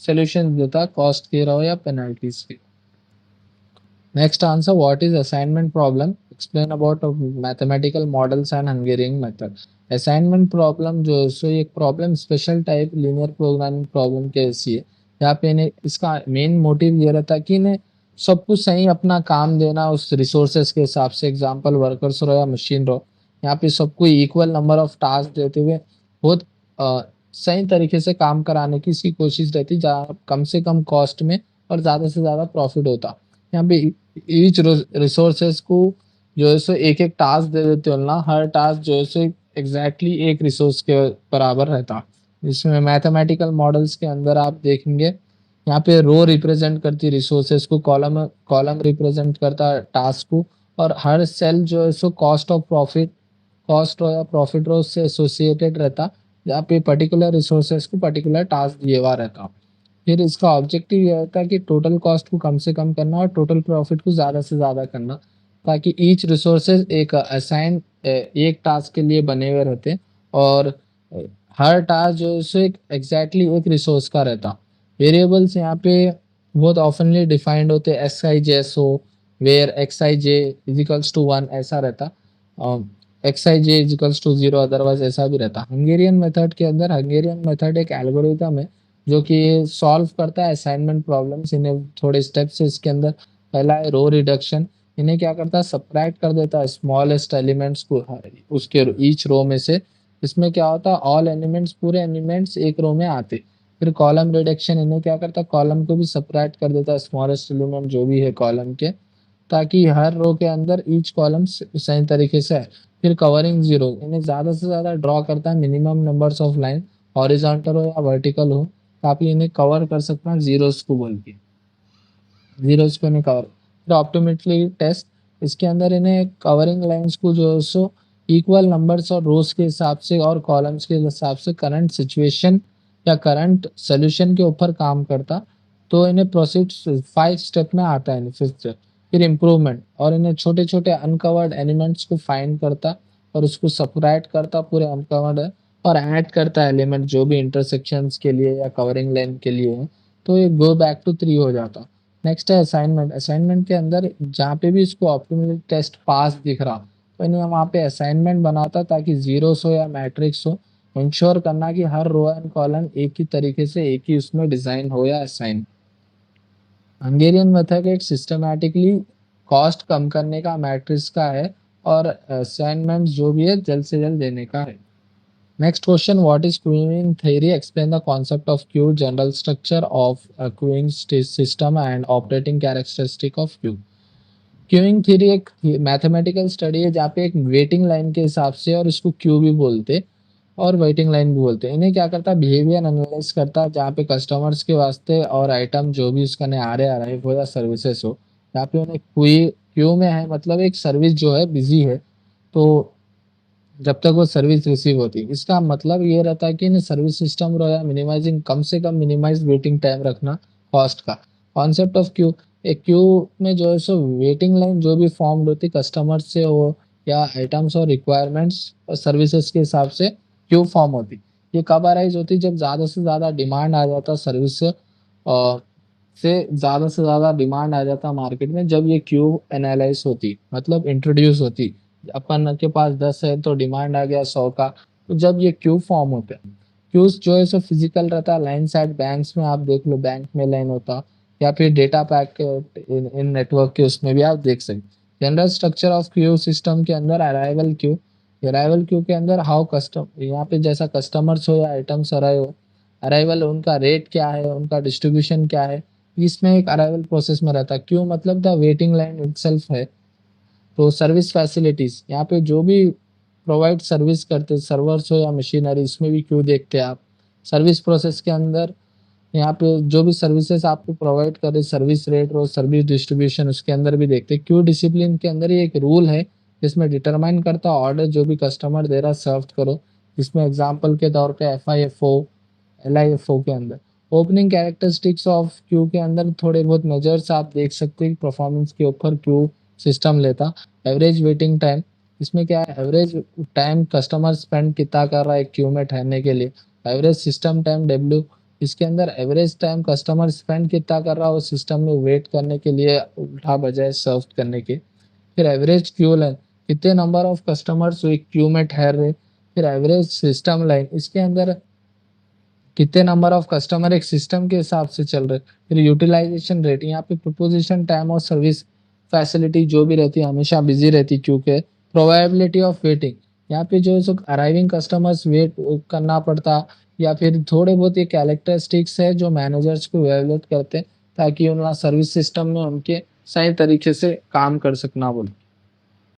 [SPEAKER 1] सोल्यूशन देता कॉस्ट के रहो या पेनल्टीज के। Next answer what is assignment problem, explain about mathematical models and Hungarian method. Assignment problem जो है सो एक problem special type linear programming problem के ऐसी है, यहाँ पे इन्हें इसका मेन मोटिव ये रहता है कि इन्हें सब कुछ सही अपना काम देना उस रिसोर्सेज के हिसाब से, एग्जाम्पल वर्कर्स रहो या मशीन रहो, यहाँ पे सबको इक्वल नंबर ऑफ टास्क देते हुए बहुत सही तरीके से काम कराने की इसकी कोशिश रहती, जहाँ कम से कम कॉस्ट में और ज़्यादा से ज़्यादा प्रॉफिट होता। यहाँ पे ईच रिसोर्सेज को जो है सो एक एक टास्क दे देते हो ना, हर टास्क जो है सो एग्जैक्टली एक रिसोर्स के बराबर रहता। इसमें मैथमेटिकल मॉडल्स के अंदर आप देखेंगे यहाँ पे रो रिप्रेजेंट करती रिसोर्सेज को, कॉलम कॉलम रिप्रेजेंट करता टास्क को, और हर सेल जो है सो cost of profit, cost row या प्रॉफिट रो से एसोसिएटेड रहता, जहाँ पे पर्टिकुलर रिसोर्सेज को पर्टिकुलर टास्क दिए हुआ रहता। फिर इसका ऑब्जेक्टिव ये होता है कि टोटल कॉस्ट को कम से कम करना और टोटल प्रॉफिट को ज़्यादा से ज़्यादा करना, ताकि ईच रिसोर्सेज एक असाइन एक टास्क के लिए बने हुए रहते, और हर टास्क जो है सो एक एग्जैक्टली एक रिसोर्स का रहता। वेरिएबल्स यहाँ पे बहुत ऑफनली डिफाइंड होते, SI JSO where XI J equals to 1 ऐसा रहता। X I J equals to zero, otherwise ऐसा भी रहता। हंगेरियन मेथड के अंदर, हंगेरियन मेथड एक एल्गोरिथम है जो कि सॉल्व करता है असाइनमेंट प्रॉब्लम्स। इन्हें थोड़े स्टेप्स है इसके अंदर। पहला है रो रिडक्शन। इन्हें क्या करता है, सब्ट्रैक्ट कर देता है स्मॉलेस्ट एलिमेंट्स को उसके ईच रो में से। इसमें क्या होता है, ऑल एलिमेंट्स, पूरे एलिमेंट्स एक रो में आते। फिर कॉलम रिडक्शन, इन्हें क्या करता है, कॉलम को भी सब्ट्रैक्ट कर देता है स्मॉलेस्ट एलिमेंट जो भी है कॉलम के, ताकि हर रो के अंदर ईच कॉलम सही तरीके से है। फिर कवरिंग जीरो, इन्हें ज्यादा से ज्यादा ड्रॉ करता है minimum numbers of line, horizontal हो या वर्टिकल हो, ताकि इन्हें कवर कर सकता है जीरोस को बोल के, जीरोस को इन्हें कवर। फिर ऑप्टोमेट्री टेस्ट, इसके अंदर इन्हें कवरिंग लाइंस को जो है सो इक्वल नंबर्स और रोज के हिसाब से और कॉलम्स के हिसाब से करंट सिचुएशन या करंट सोल्यूशन के ऊपर काम करता। तो इन्हें प्रोसीड 5 स्टेप में आता है, फिफ्थ स्टेप। फिर इम्प्रूवमेंट, और इन्हें छोटे छोटे अनकवर्ड एलिमेंट्स को फाइंड करता और उसको सेपरेट करता पूरे अनकवर्ड है, और ऐड करता एलिमेंट जो भी इंटरसेक्शंस के लिए या कवरिंग लाइन के लिए है। तो ये गो बैक टू 3 हो जाता। नेक्स्ट है असाइनमेंट। असाइनमेंट के अंदर जहाँ पे भी इसको ऑप्टिमल टेस्ट पास दिख रहा, तो इन्हें वहाँ पे असाइनमेंट बनाता, ताकि जीरोस हो या मैट्रिक्स हो, इंश्योर करना कि हर रो एंड कॉलम एक ही तरीके से एक ही उसमें डिजाइन हो या असाइन। हंगेरियन मेथड एक सिस्टमैटिकली कॉस्ट कम करने का मैट्रिक्स का है, और असाइनमेंट जो भी है जल्द से जल्द देने का है। Next question, what is queuing theory? Explain the concept of queue, general structure of a queuing system and operating characteristic of queue. Queuing theory एक मैथमेटिकल स्टडी है जहाँ पे एक वेटिंग लाइन के हिसाब से, और इसको क्यू भी बोलते और वेटिंग लाइन भी बोलते हैं। इन्हें क्या करता है, बिहेवियर एनालाइज करता है, जहाँ पे कस्टमर्स के वास्ते और आइटम जो भी उसका आ रहे हो या सर्विसेज हो, यहाँ पे उन्हें क्यू में है, मतलब एक सर्विस जो है बिजी है, तो जब तक वो सर्विस रिसीव होती है। इसका मतलब ये रहता है कि इन सर्विस सिस्टम रो या मिनिमाइजिंग, कम से कम मिनिमाइज वेटिंग टाइम रखना कॉस्ट का। कॉन्सेप्ट ऑफ क्यू, एक क्यू में जो है सो वेटिंग लाइन जो भी फॉर्म होती कस्टमर से हो या आइटम्स और रिक्वायरमेंट्स और सर्विसेज के हिसाब से क्यू फॉर्म होती। ये कब अराइज होती, जब ज़्यादा से ज़्यादा डिमांड आ जाता सर्विस से ज़्यादा से ज़्यादा डिमांड आ जाता मार्केट में, जब ये क्यू एनालाइज होती, मतलब इंट्रोड्यूस होती। अपन के पास 10 है तो डिमांड आ गया 100 का, तो जब ये क्यू फॉर्म होते हैं। क्यूज जो है सो फिजिकल रहता है, लाइन साइड बैंक्स में आप देख लो, बैंक में लाइन होता, या फिर डेटा पैक इन नेटवर्क के उसमें भी आप देख सकते। General structure of Q system के अंदर अराइवल क्यू। अराइवल क्यू के अंदर हाउ कस्टम, यहाँ पे जैसा कस्टमर्स हो या आइटम्स अराइव हो, अराइवल उनका रेट क्या है, उनका डिस्ट्रीब्यूशन क्या है, इसमें एक अराइवल प्रोसेस में रहता है। क्यू मतलब द वेटिंग लाइन इटसेल्फ है। तो सर्विस फैसिलिटीज, यहाँ पे जो भी प्रोवाइड सर्विस करते सर्वर्स हो या मशीनरी, इसमें भी क्यू देखते हैं आप। सर्विस प्रोसेस के अंदर यहाँ पे जो भी सर्विसेज आपको प्रोवाइड कर रहे, सर्विस रेट और सर्विस डिस्ट्रीब्यूशन, उसके अंदर भी देखते हैं। क्यू डिसिप्लिन के अंदर ये एक रूल है जिसमें डिटरमाइन करता ऑर्डर जो भी कस्टमर दे रहा सर्व करो। इसमें एग्जाम्पल के तौर पे FIFO, LIFO के अंदर। ओपनिंग कैरेक्टरिस्टिक्स ऑफ क्यू के अंदर थोड़े बहुत मेजर्स आप देख सकते हैं परफॉर्मेंस के ऊपर क्यू सिस्टम लेता। एवरेज वेटिंग टाइम, इसमें क्या है, एवरेज टाइम कस्टमर स्पेंड कितना कर रहा है क्यू में ठहरने के लिए। एवरेज सिस्टम टाइम W, इसके अंदर एवरेज टाइम कस्टमर स्पेंड कितना कर रहा है वो सिस्टम में वेट करने के लिए, उल्टा बजाय सर्व करने के। फिर एवरेज क्यू लाइन, कितने नंबर ऑफ कस्टमर्स एक क्यू में ठहर रहे। फिर एवरेज सिस्टम लाइन, इसके अंदर कितने नंबर ऑफ कस्टमर एक सिस्टम के हिसाब से चल रहे। फिर यूटिलाइजेशन रेट, यहाँ पे प्रोपोजिशन टाइम और सर्विस फैसिलिटी जो भी रहती है हमेशा बिजी रहती, क्योंकि प्रोबेबिलिटी ऑफ वेटिंग, यहाँ पे जो है सो अराइविंग कस्टमर्स वेट करना पड़ता, या फिर थोड़े बहुत ये कैरेक्टरिस्टिक्स है जो मैनेजर्स को इवेलुएट करते हैं, ताकि उनका सर्विस सिस्टम में उनके सही तरीके से काम कर सकना बोले।